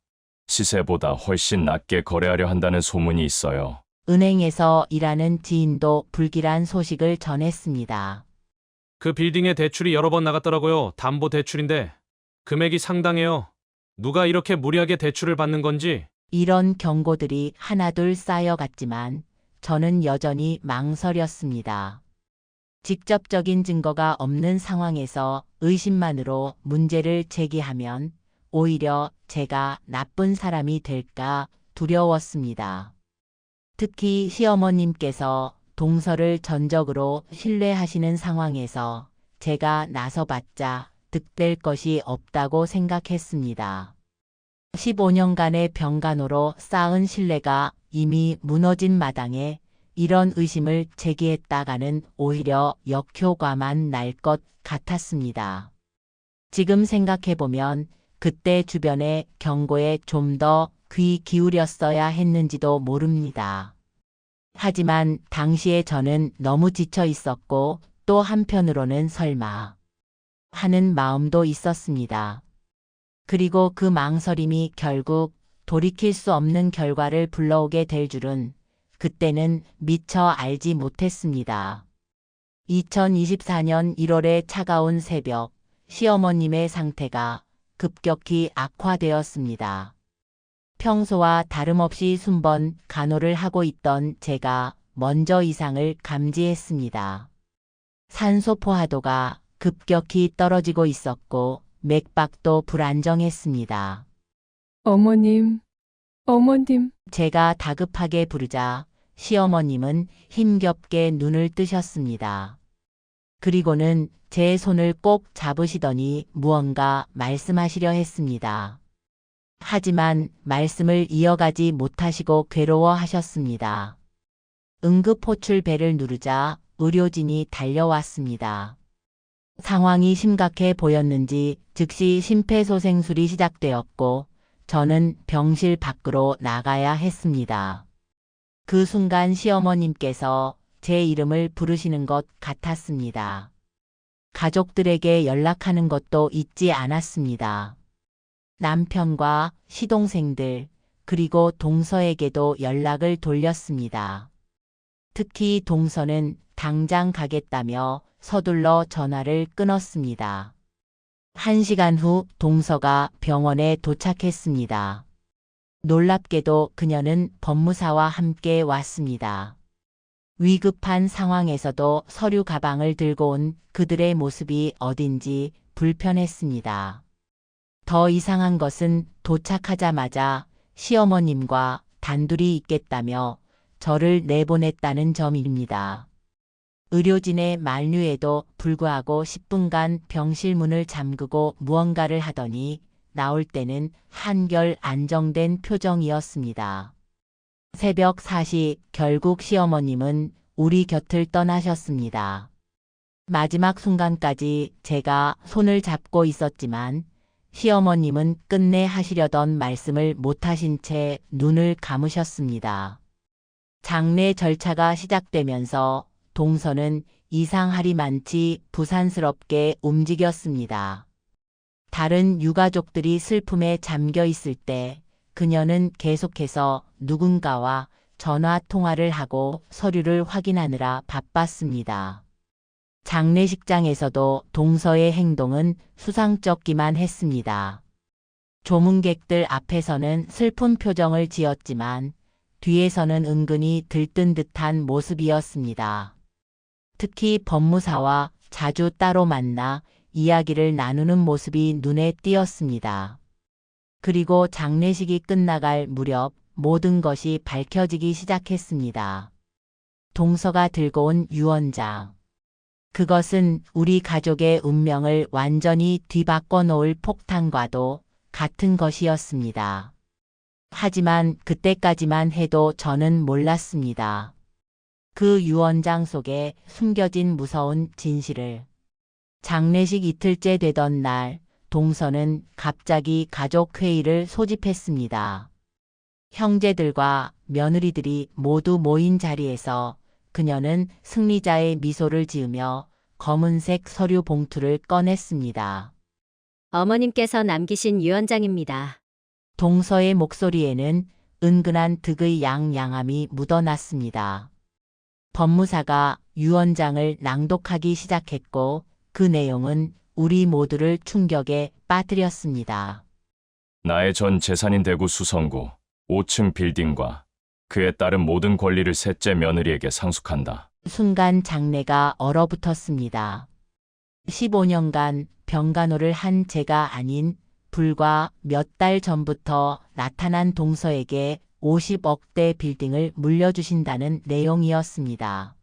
시세보다 훨씬 낮게 거래하려 한다는 소문이 있어요. 은행에서 일하는 지인도 불길한 소식을 전했습니다. 그 빌딩에 대출이 여러 번 나갔더라고요. 담보 대출인데 금액이 상당해요. 누가 이렇게 무리하게 대출을 받는 건지. 이런 경고들이 하나둘 쌓여갔지만 저는 여전히 망설였습니다. 직접적인 증거가 없는 상황에서 의심만으로 문제를 제기하면 오히려 제가 나쁜 사람이 될까 두려웠습니다. 특히 시어머님께서 동서를 전적으로 신뢰하시는 상황에서 제가 나서봤자 득될 것이 없다고 생각했습니다. 15년간의 병간호로 쌓은 신뢰가 이미 무너진 마당에 이런 의심을 제기했다가는 오히려 역효과만 날 것 같았습니다. 지금 생각해보면 그때 주변의 경고에 좀 더 귀 기울였어야 했는지도 모릅니다. 하지만 당시에 저는 너무 지쳐 있었고 또 한편으로는 설마 하는 마음도 있었습니다. 그리고 그 망설임이 결국 돌이킬 수 없는 결과를 불러오게 될 줄은 그때는 미처 알지 못했습니다. 2024년 1월의 차가운 새벽, 시어머님의 상태가 급격히 악화되었습니다. 평소와 다름없이 순번 간호를 하고 있던 제가 먼저 이상을 감지했습니다. 산소 포화도가 급격히 떨어지고 있었고 맥박도 불안정했습니다. 어머님. 제가 다급하게 부르자 시어머님은 힘겹게 눈을 뜨셨습니다. 그리고는 제 손을 꼭 잡으시더니 무언가 말씀하시려 했습니다. 하지만 말씀을 이어가지 못하시고 괴로워하셨습니다. 응급호출벨을 누르자 의료진이 달려왔습니다. 상황이 심각해 보였는지 즉시 심폐소생술이 시작되었고 저는 병실 밖으로 나가야 했습니다. 그 순간 시어머님께서 제 이름을 부르시는 것 같았습니다. 가족들에게 연락하는 것도 잊지 않았습니다. 남편과 시동생들 그리고 동서에게도 연락을 돌렸습니다. 특히 동서는 당장 가겠다며 서둘러 전화를 끊었습니다. 1시간 후 동서가 병원에 도착했습니다. 놀랍게도 그녀는 법무사와 함께 왔습니다. 위급한 상황에서도 서류 가방을 들고 온 그들의 모습이 어딘지 불편했습니다. 더 이상한 것은 도착하자마자 시어머님과 단둘이 있겠다며 저를 내보냈다는 점입니다. 의료진의 만류에도 불구하고 10분간 병실 문을 잠그고 무언가를 하더니 나올 때는 한결 안정된 표정이었습니다. 새벽 4시 결국 시어머님은 우리 곁을 떠나셨습니다. 마지막 순간까지 제가 손을 잡고 있었지만 시어머님은 끝내 하시려던 말씀을 못하신 채 눈을 감으셨습니다. 장례 절차가 시작되면서 동서는 이상하리만치 부산스럽게 움직였습니다. 다른 유가족들이 슬픔에 잠겨 있을 때 그녀는 계속해서 누군가와 전화 통화를 하고 서류를 확인하느라 바빴습니다. 장례식장에서도 동서의 행동은 수상쩍기만 했습니다. 조문객들 앞에서는 슬픈 표정을 지었지만 뒤에서는 은근히 들뜬 듯한 모습이었습니다. 특히 법무사와 자주 따로 만나 이야기를 나누는 모습이 눈에 띄었습니다. 그리고 장례식이 끝나갈 무렵 모든 것이 밝혀지기 시작했습니다. 동서가 들고 온 유언장. 그것은 우리 가족의 운명을 완전히 뒤바꿔 놓을 폭탄과도 같은 것이었습니다. 하지만 그때까지만 해도 저는 몰랐습니다. 그 유언장 속에 숨겨진 무서운 진실을. 장례식 이틀째 되던 날, 동서는 갑자기 가족 회의를 소집했습니다. 형제들과 며느리들이 모두 모인 자리에서 그녀는 승리자의 미소를 지으며 검은색 서류 봉투를 꺼냈습니다. 어머님께서 남기신 유언장입니다. 동서의 목소리에는 은근한 득의 양양함이 묻어났습니다. 법무사가 유언장을 낭독하기 시작했고 그 내용은 우리 모두를 충격에 빠뜨렸습니다. 나의 전 재산인 대구 수성구 5층 빌딩과 그에 따른 모든 권리를 셋째 며느리에게 상속한다. 순간 장내가 얼어붙었습니다. 15년간 병간호를 한 제가 아닌 불과 몇 달 전부터 나타난 동서에게 50억대 빌딩을 물려주신다는 내용이었습니다.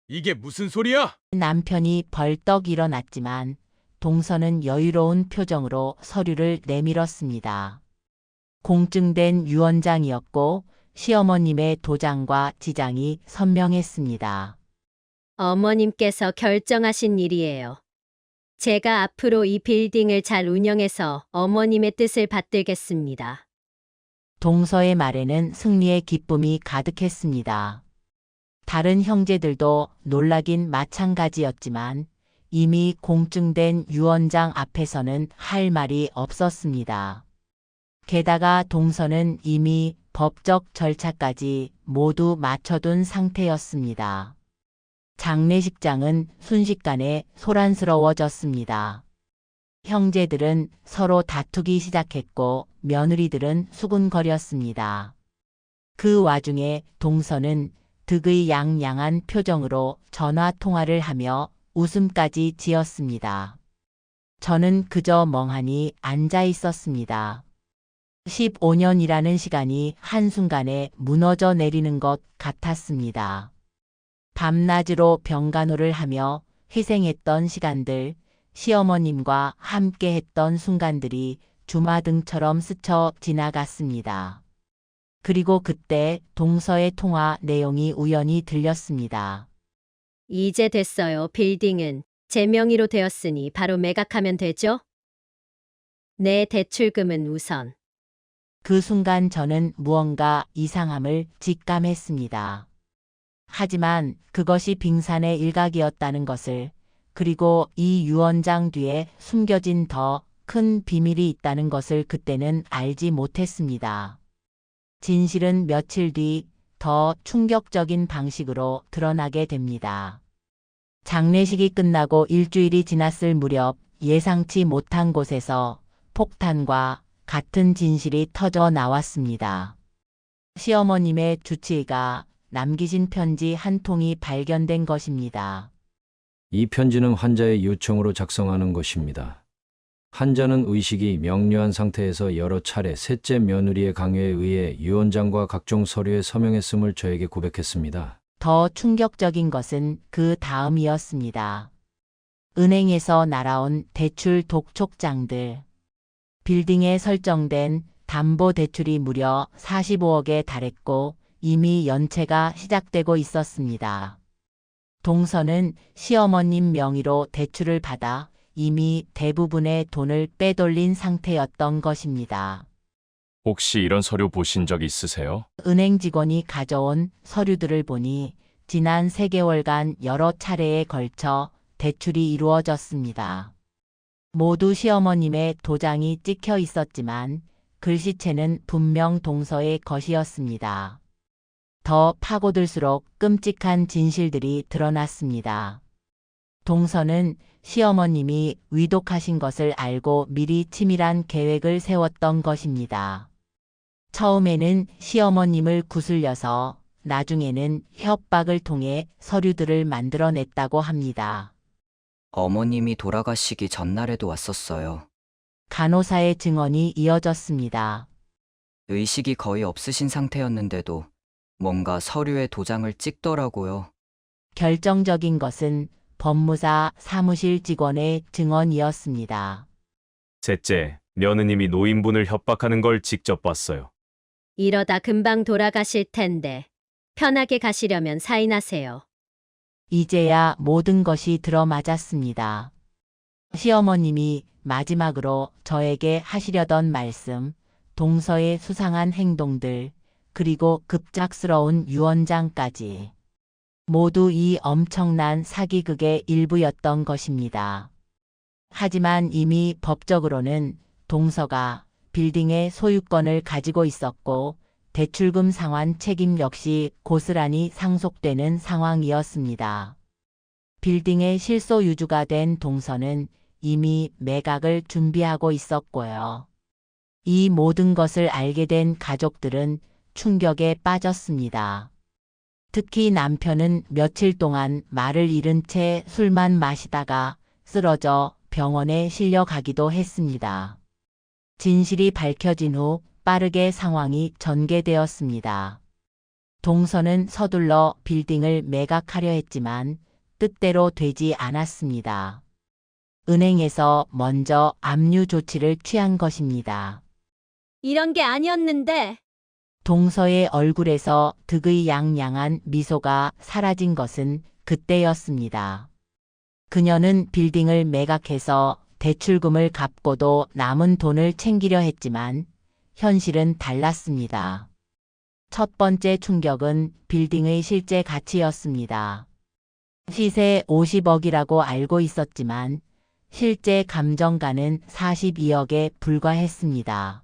이게 무슨 소리야? 남편이 벌떡 일어났지만 동서는 여유로운 표정으로 서류를 내밀었습니다. 공증된 유언장이었고 시어머님의 도장과 지장이 선명했습니다. 어머님께서 결정하신 일이에요. 제가 앞으로 이 빌딩을 잘 운영해서 어머님의 뜻을 받들겠습니다. 동서의 말에는 승리의 기쁨이 가득했습니다. 다른 형제들도 놀라긴 마찬가지였지만 이미 공증된 유언장 앞에서는 할 말이 없었습니다. 게다가 동서는 이미 법적 절차까지 모두 마쳐둔 상태였습니다. 장례식장은 순식간에 소란스러워졌습니다. 형제들은 서로 다투기 시작했고 며느리들은 수군거렸습니다. 그 와중에 동서는 득의 양양한 표정으로 전화 통화를 하며 웃음까지 지었습니다. 저는 그저 멍하니 앉아 있었습니다. 15년이라는 시간이 한순간에 무너져 내리는 것 같았습니다. 밤낮으로 병간호를 하며 희생했던 시간들, 시어머님과 함께했던 순간들이 주마등처럼 스쳐 지나갔습니다. 그리고 그때 동서의 통화 내용이 우연히 들렸습니다. 이제 됐어요. 빌딩은 제 명의로 되었으니 바로 매각하면 되죠? 내 대출금은 우선. 그 순간 저는 무언가 이상함을 직감했습니다. 하지만 그것이 빙산의 일각이었다는 것을, 그리고 이 유언장 뒤에 숨겨진 더 큰 비밀이 있다는 것을 그때는 알지 못했습니다. 진실은 며칠 뒤 더 충격적인 방식으로 드러나게 됩니다. 장례식이 끝나고 일주일이 지났을 무렵 예상치 못한 곳에서 폭탄과 같은 진실이 터져 나왔습니다. 시어머님의 주치의가 남기신 편지 한 통이 발견된 것입니다. 이 편지는 환자의 요청으로 작성하는 것입니다. 환자는 의식이 명료한 상태에서 여러 차례 셋째 며느리의 강요에 의해 유언장과 각종 서류에 서명했음을 저에게 고백했습니다. 더 충격적인 것은 그 다음이었습니다. 은행에서 날아온 대출 독촉장들. 빌딩에 설정된 담보대출이 무려 45억에 달했고 이미 연체가 시작되고 있었습니다. 동서는 시어머님 명의로 대출을 받아 이미 대부분의 돈을 빼돌린 상태였던 것입니다. 혹시 이런 서류 보신 적 있으세요? 은행 직원이 가져온 서류들을 보니 지난 3개월간 여러 차례에 걸쳐 대출이 이루어졌습니다. 모두 시어머님의 도장이 찍혀 있었지만 글씨체는 분명 동서의 것이었습니다. 더 파고들수록 끔찍한 진실들이 드러났습니다. 동서는 시어머님이 위독하신 것을 알고 미리 치밀한 계획을 세웠던 것입니다. 처음에는 시어머님을 구슬려서 나중에는 협박을 통해 서류들을 만들어냈다고 합니다. 어머님이 돌아가시기 전날에도 왔었어요. 간호사의 증언이 이어졌습니다. 의식이 거의 없으신 상태였는데도 뭔가 서류에 도장을 찍더라고요. 결정적인 것은 법무사 사무실 직원의 증언이었습니다. 셋째, 며느님이 노인분을 협박하는 걸 직접 봤어요. 이러다 금방 돌아가실 텐데 편하게 가시려면 사인하세요. 이제야 모든 것이 들어맞았습니다. 시어머님이 마지막으로 저에게 하시려던 말씀, 동서의 수상한 행동들, 그리고 급작스러운 유언장까지. 모두 이 엄청난 사기극의 일부였던 것입니다. 하지만 이미 법적으로는 동서가 빌딩의 소유권을 가지고 있었고 대출금 상환 책임 역시 고스란히 상속되는 상황이었습니다. 빌딩의 실소유주가 된 동서는 이미 매각을 준비하고 있었고요. 이 모든 것을 알게 된 가족들은 충격에 빠졌습니다. 특히 남편은 며칠 동안 말을 잃은 채 술만 마시다가 쓰러져 병원에 실려가기도 했습니다. 진실이 밝혀진 후 빠르게 상황이 전개되었습니다. 동서는 서둘러 빌딩을 매각하려 했지만 뜻대로 되지 않았습니다. 은행에서 먼저 압류 조치를 취한 것입니다. 이런 게 아니었는데. 동서의 얼굴에서 득의 양양한 미소가 사라진 것은 그때였습니다. 그녀는 빌딩을 매각해서 대출금을 갚고도 남은 돈을 챙기려 했지만 현실은 달랐습니다. 첫 번째 충격은 빌딩의 실제 가치였습니다. 시세 50억이라고 알고 있었지만 실제 감정가는 42억에 불과했습니다.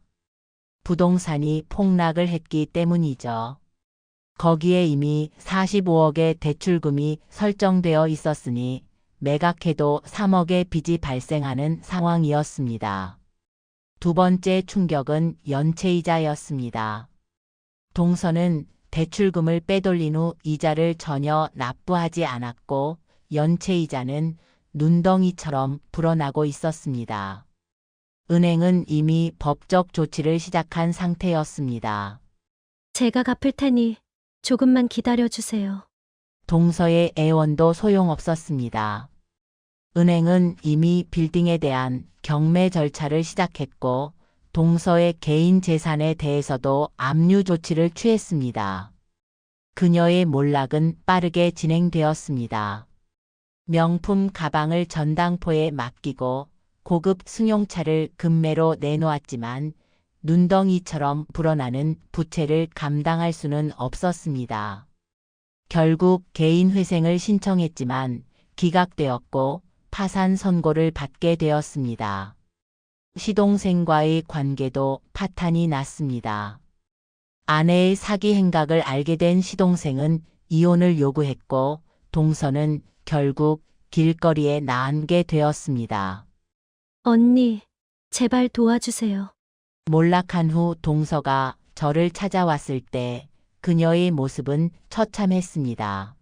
부동산이 폭락을 했기 때문이죠. 거기에 이미 45억의 대출금이 설정되어 있었으니 매각해도 3억의 빚이 발생하는 상황이었습니다. 두 번째 충격은 연체이자였습니다. 동서는 대출금을 빼돌린 후 이자를 전혀 납부하지 않았고 연체이자는 눈덩이처럼 불어나고 있었습니다. 은행은 이미 법적 조치를 시작한 상태였습니다. 제가 갚을 테니 조금만 기다려주세요. 동서의 애원도 소용없었습니다. 은행은 이미 빌딩에 대한 경매 절차를 시작했고 동서의 개인 재산에 대해서도 압류 조치를 취했습니다. 그녀의 몰락은 빠르게 진행되었습니다. 명품 가방을 전당포에 맡기고 고급 승용차를 금매로 내놓았지만 눈덩이처럼 불어나는 부채를 감당할 수는 없었습니다. 결국 개인 회생을 신청했지만 기각되었고 파산 선고를 받게 되었습니다. 시동생과의 관계도 파탄이 났습니다. 아내의 사기 행각을 알게 된 시동생은 이혼을 요구했고 동서는 결국 길거리에 나앉게 되었습니다. 언니, 제발 도와주세요. 몰락한 후 동서가 저를 찾아왔을 때 그녀의 모습은 처참했습니다.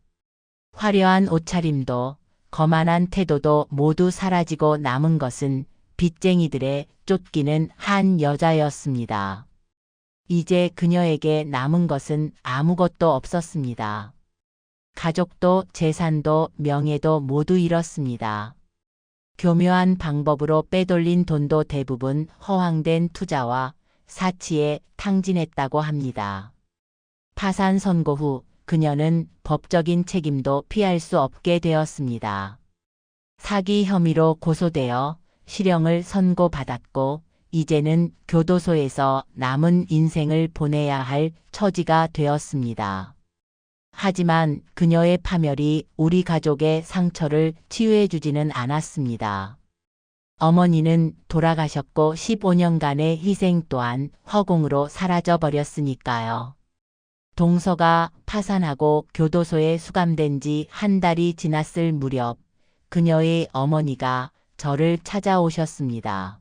화려한 옷차림도 거만한 태도도 모두 사라지고 남은 것은 빚쟁이들의 쫓기는 한 여자였습니다. 이제 그녀에게 남은 것은 아무것도 없었습니다. 가족도 재산도 명예도 모두 잃었습니다. 교묘한 방법으로 빼돌린 돈도 대부분 허황된 투자와 사치에 탕진했다고 합니다. 파산 선고 후 그녀는 법적인 책임도 피할 수 없게 되었습니다. 사기 혐의로 고소되어 실형을 선고받았고 이제는 교도소에서 남은 인생을 보내야 할 처지가 되었습니다. 하지만 그녀의 파멸이 우리 가족의 상처를 치유해주지는 않았습니다. 어머니는 돌아가셨고 15년간의 희생 또한 허공으로 사라져버렸으니까요. 동서가 파산하고 교도소에 수감된 지 한 달이 지났을 무렵 그녀의 어머니가 저를 찾아오셨습니다.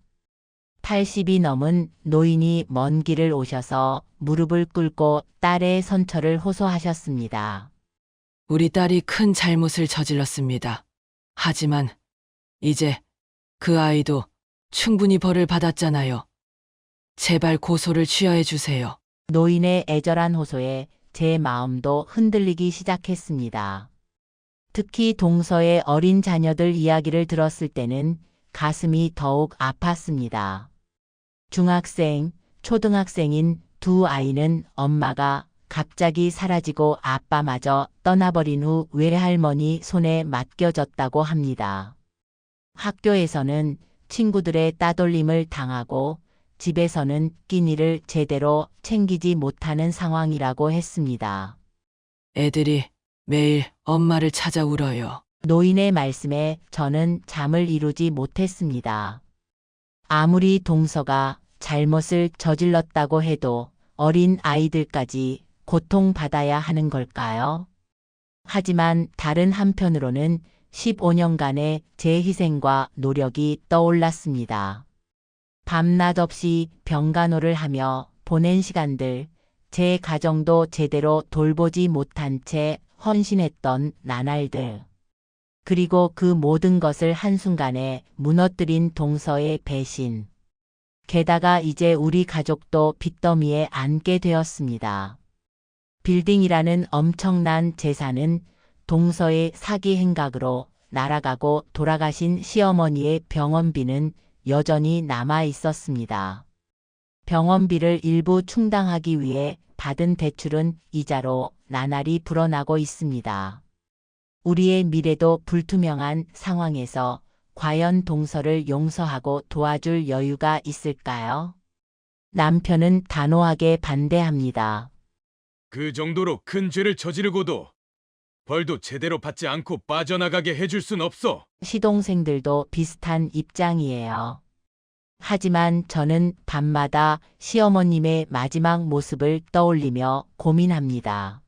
80이 넘은 노인이 먼 길을 오셔서 무릎을 꿇고 딸의 선처를 호소하셨습니다. 우리 딸이 큰 잘못을 저질렀습니다. 하지만 이제 그 아이도 충분히 벌을 받았잖아요. 제발 고소를 취하해 주세요. 노인의 애절한 호소에 제 마음도 흔들리기 시작했습니다. 특히 동서의 어린 자녀들 이야기를 들었을 때는 가슴이 더욱 아팠습니다. 중학생, 초등학생인 두 아이는 엄마가 갑자기 사라지고 아빠마저 떠나버린 후 외할머니 손에 맡겨졌다고 합니다. 학교에서는 친구들의 따돌림을 당하고 집에서는 끼니를 제대로 챙기지 못하는 상황이라고 했습니다. 애들이 매일 엄마를 찾아 울어요. 노인의 말씀에 저는 잠을 이루지 못했습니다. 아무리 동서가 잘못을 저질렀다고 해도 어린 아이들까지 고통받아야 하는 걸까요? 하지만 다른 한편으로는 15년간의 제 희생과 노력이 떠올랐습니다. 밤낮 없이 병간호를 하며 보낸 시간들, 제 가정도 제대로 돌보지 못한 채 헌신했던 나날들. 그리고 그 모든 것을 한순간에 무너뜨린 동서의 배신. 게다가 이제 우리 가족도 빚더미에 앉게 되었습니다. 빌딩이라는 엄청난 재산은 동서의 사기 행각으로 날아가고 돌아가신 시어머니의 병원비는 여전히 남아 있었습니다. 병원비를 일부 충당하기 위해 받은 대출은 이자로 나날이 불어나고 있습니다. 우리의 미래도 불투명한 상황에서 과연 동서를 용서하고 도와줄 여유가 있을까요? 남편은 단호하게 반대합니다. 그 정도로 큰 죄를 저지르고도 벌도 제대로 받지 않고 빠져나가게 해줄 순 없어. 시동생들도 비슷한 입장이에요. 하지만 저는 밤마다 시어머님의 마지막 모습을 떠올리며 고민합니다.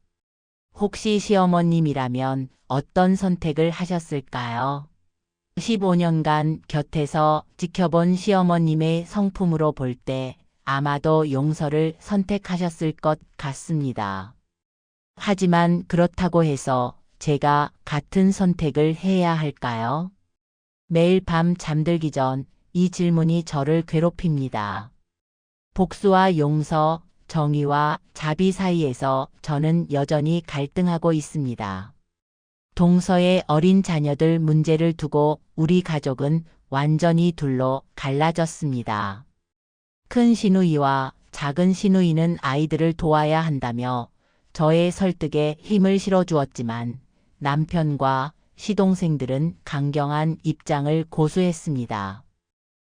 혹시 시어머님이라면 어떤 선택을 하셨을까요? 15년간 곁에서 지켜본 시어머님의 성품으로 볼 때 아마도 용서를 선택하셨을 것 같습니다. 하지만 그렇다고 해서 제가 같은 선택을 해야 할까요? 매일 밤 잠들기 전 이 질문이 저를 괴롭힙니다. 복수와 용서, 정의와 자비 사이에서 저는 여전히 갈등하고 있습니다. 동서의 어린 자녀들 문제를 두고 우리 가족은 완전히 둘로 갈라졌습니다. 큰 시누이와 작은 시누이는 아이들을 도와야 한다며 저의 설득에 힘을 실어주었지만 남편과 시동생들은 강경한 입장을 고수했습니다.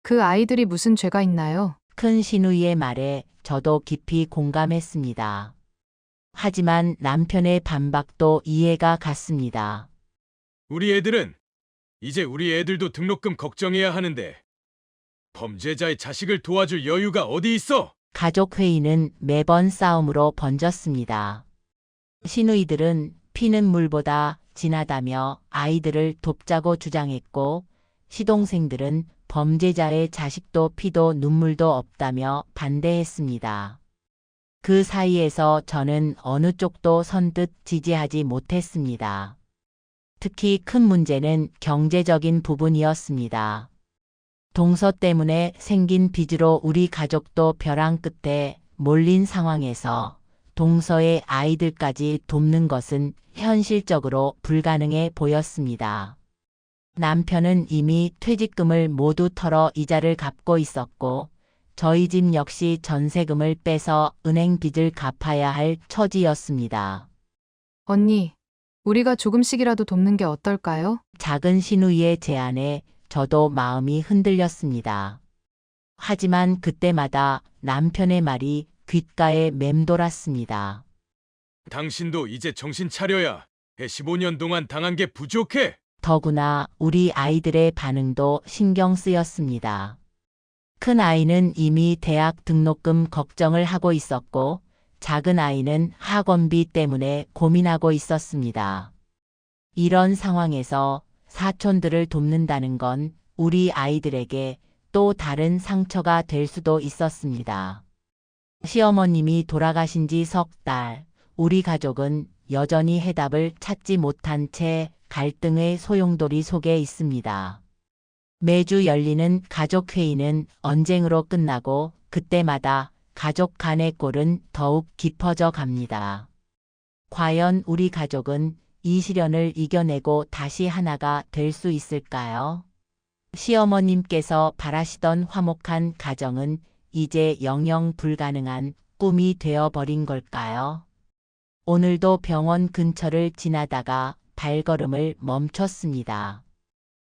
그 아이들이 무슨 죄가 있나요? 큰 시누이의 말에 저도 깊이 공감했습니다. 하지만 남편의 반박도 이해가 갔습니다. 우리 애들은 이제 우리 애들도 등록금 걱정해야 하는데 범죄자의 자식을 도와줄 여유가 어디 있어? 가족 회의는 매번 싸움으로 번졌습니다. 시누이들은 피는 물보다 진하다며 아이들을 돕자고 주장했고 시동생들은 범죄자의 자식도 피도 눈물도 없다며 반대했습니다. 그 사이에서 저는 어느 쪽도 선뜻 지지하지 못했습니다. 특히 큰 문제는 경제적인 부분이었습니다. 동서 때문에 생긴 빚으로 우리 가족도 벼랑 끝에 몰린 상황에서 동서의 아이들까지 돕는 것은 현실적으로 불가능해 보였습니다. 남편은 이미 퇴직금을 모두 털어 이자를 갚고 있었고 저희 집 역시 전세금을 빼서 은행 빚을 갚아야 할 처지였습니다. 언니, 우리가 조금씩이라도 돕는 게 어떨까요? 작은 시누이의 제안에 저도 마음이 흔들렸습니다. 하지만 그때마다 남편의 말이 귓가에 맴돌았습니다. 당신도 이제 정신 차려야 해. 15년 동안 당한 게 부족해. 더구나 우리 아이들의 반응도 신경 쓰였습니다. 큰 아이는 이미 대학 등록금 걱정을 하고 있었고 작은 아이는 학원비 때문에 고민하고 있었습니다. 이런 상황에서 사촌들을 돕는다는 건 우리 아이들에게 또 다른 상처가 될 수도 있었습니다. 시어머님이 돌아가신 지 석 달, 우리 가족은 여전히 해답을 찾지 못한 채 갈등의 소용돌이 속에 있습니다. 매주 열리는 가족회의는 언쟁으로 끝나고 그때마다 가족 간의 골은 더욱 깊어져 갑니다. 과연 우리 가족은 이 시련을 이겨내고 다시 하나가 될 수 있을까요? 시어머님께서 바라시던 화목한 가정은 이제 영영 불가능한 꿈이 되어버린 걸까요? 오늘도 병원 근처를 지나다가 발걸음을 멈췄습니다.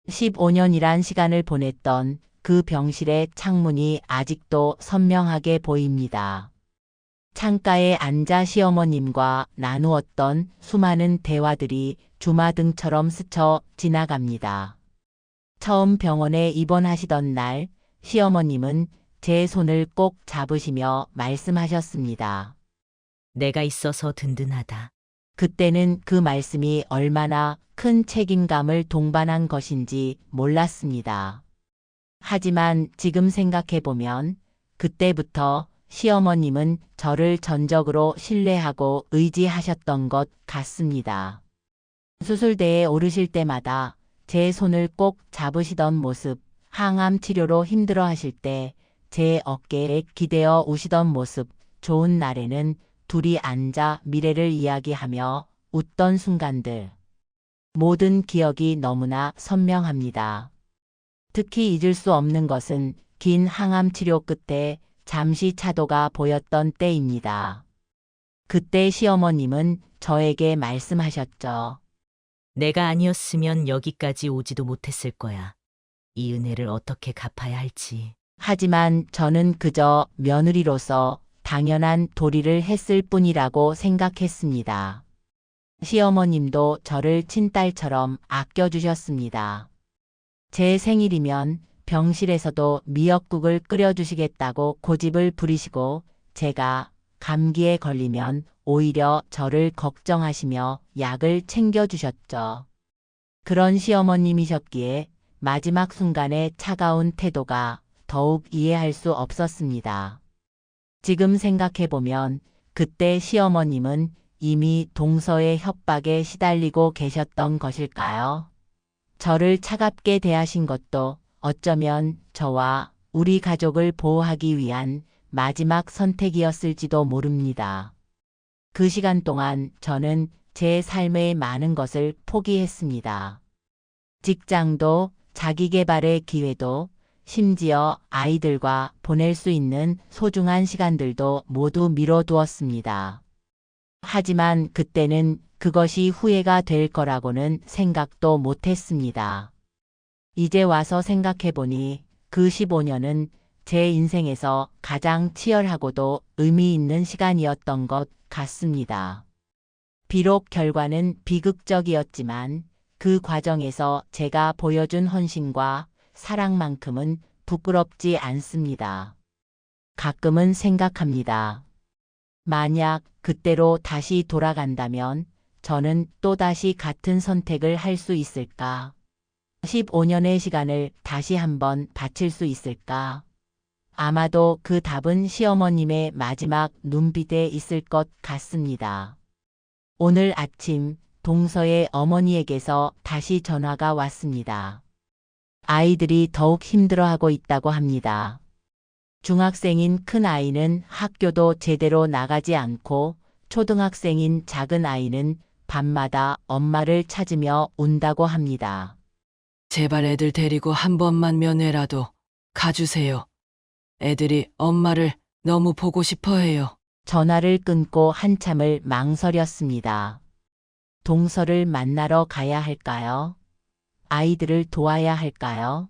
15년이란 시간을 보냈던 그 병실의 창문이 아직도 선명하게 보입니다. 창가에 앉아 시어머님과 나누었던 수많은 대화들이 주마등처럼 스쳐 지나갑니다. 처음 병원에 입원하시던 날 시어머님은 제 손을 꼭 잡으시며 말씀하셨습니다. 내가 있어서 든든하다. 그때는 그 말씀이 얼마나 큰 책임감을 동반한 것인지 몰랐습니다. 하지만 지금 생각해보면 그때부터 시어머님은 저를 전적으로 신뢰하고 의지하셨던 것 같습니다. 수술대에 오르실 때마다 제 손을 꼭 잡으시던 모습, 항암 치료로 힘들어하실 때 제 어깨에 기대어 우시던 모습, 좋은 날에는 둘이 앉아 미래를 이야기하며 웃던 순간들. 모든 기억이 너무나 선명합니다. 특히 잊을 수 없는 것은 긴 항암 치료 끝에 잠시 차도가 보였던 때입니다. 그때 시어머님은 저에게 말씀하셨죠. 내가 아니었으면 여기까지 오지도 못했을 거야. 이 은혜를 어떻게 갚아야 할지. 하지만 저는 그저 며느리로서 당연한 도리를 했을 뿐이라고 생각했습니다. 시어머님도 저를 친딸처럼 아껴주셨습니다. 제 생일이면 병실에서도 미역국을 끓여주시겠다고 고집을 부리시고 제가 감기에 걸리면 오히려 저를 걱정하시며 약을 챙겨주셨죠. 그런 시어머님이셨기에 마지막 순간의 차가운 태도가 더욱 이해할 수 없었습니다. 지금 생각해보면 그때 시어머님은 이미 동서의 협박에 시달리고 계셨던 것일까요? 저를 차갑게 대하신 것도 어쩌면 저와 우리 가족을 보호하기 위한 마지막 선택이었을지도 모릅니다. 그 시간 동안 저는 제 삶의 많은 것을 포기했습니다. 직장도 자기계발의 기회도 심지어 아이들과 보낼 수 있는 소중한 시간들도 모두 미뤄두었습니다. 하지만 그때는 그것이 후회가 될 거라고는 생각도 못했습니다. 이제 와서 생각해보니 그 15년은 제 인생에서 가장 치열하고도 의미 있는 시간이었던 것 같습니다. 비록 결과는 비극적이었지만 그 과정에서 제가 보여준 헌신과 사랑만큼은 부끄럽지 않습니다. 가끔은 생각합니다. 만약 그때로 다시 돌아간다면 저는 또다시 같은 선택을 할 수 있을까? 15년의 시간을 다시 한번 바칠 수 있을까? 아마도 그 답은 시어머님의 마지막 눈빛에 있을 것 같습니다. 오늘 아침 동서의 어머니에게서 다시 전화가 왔습니다. 아이들이 더욱 힘들어하고 있다고 합니다. 중학생인 큰 아이는 학교도 제대로 나가지 않고 초등학생인 작은 아이는 밤마다 엄마를 찾으며 운다고 합니다. 제발 애들 데리고 한 번만 면회라도 가주세요. 애들이 엄마를 너무 보고 싶어 해요. 전화를 끊고 한참을 망설였습니다. 동서를 만나러 가야 할까요? 아이들을 도와야 할까요?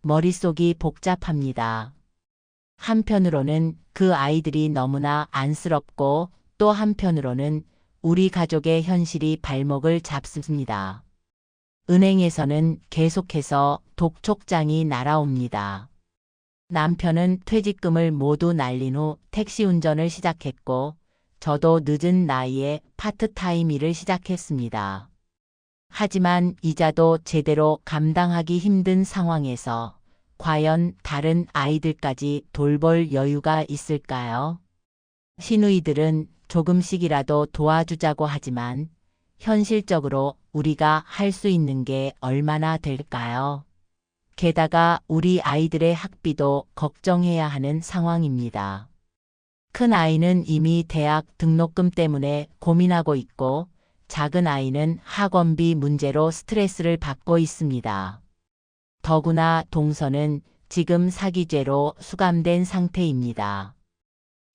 머릿속이 복잡합니다. 한편으로는 그 아이들이 너무나 안쓰럽고 또 한편으로는 우리 가족의 현실이 발목을 잡습니다. 은행에서는 계속해서 독촉장이 날아옵니다. 남편은 퇴직금을 모두 날린 후 택시 운전을 시작했고 저도 늦은 나이에 파트타임 일을 시작했습니다. 하지만 이자도 제대로 감당하기 힘든 상황에서 과연 다른 아이들까지 돌볼 여유가 있을까요? 시누이들은 조금씩이라도 도와주자고 하지만 현실적으로 우리가 할 수 있는 게 얼마나 될까요? 게다가 우리 아이들의 학비도 걱정해야 하는 상황입니다. 큰 아이는 이미 대학 등록금 때문에 고민하고 있고 작은 아이는 학원비 문제로 스트레스를 받고 있습니다. 더구나 동서는 지금 사기죄로 수감된 상태입니다.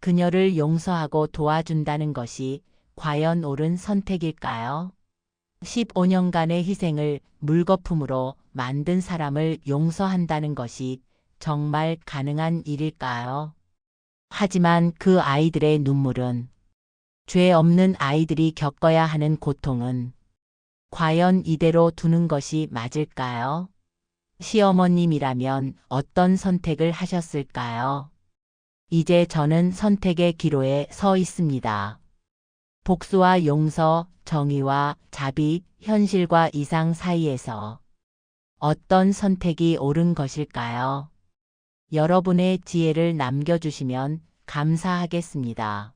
그녀를 용서하고 도와준다는 것이 과연 옳은 선택일까요? 15년간의 희생을 물거품으로 만든 사람을 용서한다는 것이 정말 가능한 일일까요? 하지만 그 아이들의 눈물은, 죄 없는 아이들이 겪어야 하는 고통은 과연 이대로 두는 것이 맞을까요? 시어머님이라면 어떤 선택을 하셨을까요? 이제 저는 선택의 기로에 서 있습니다. 복수와 용서, 정의와 자비, 현실과 이상 사이에서 어떤 선택이 옳은 것일까요? 여러분의 지혜를 남겨주시면 감사하겠습니다.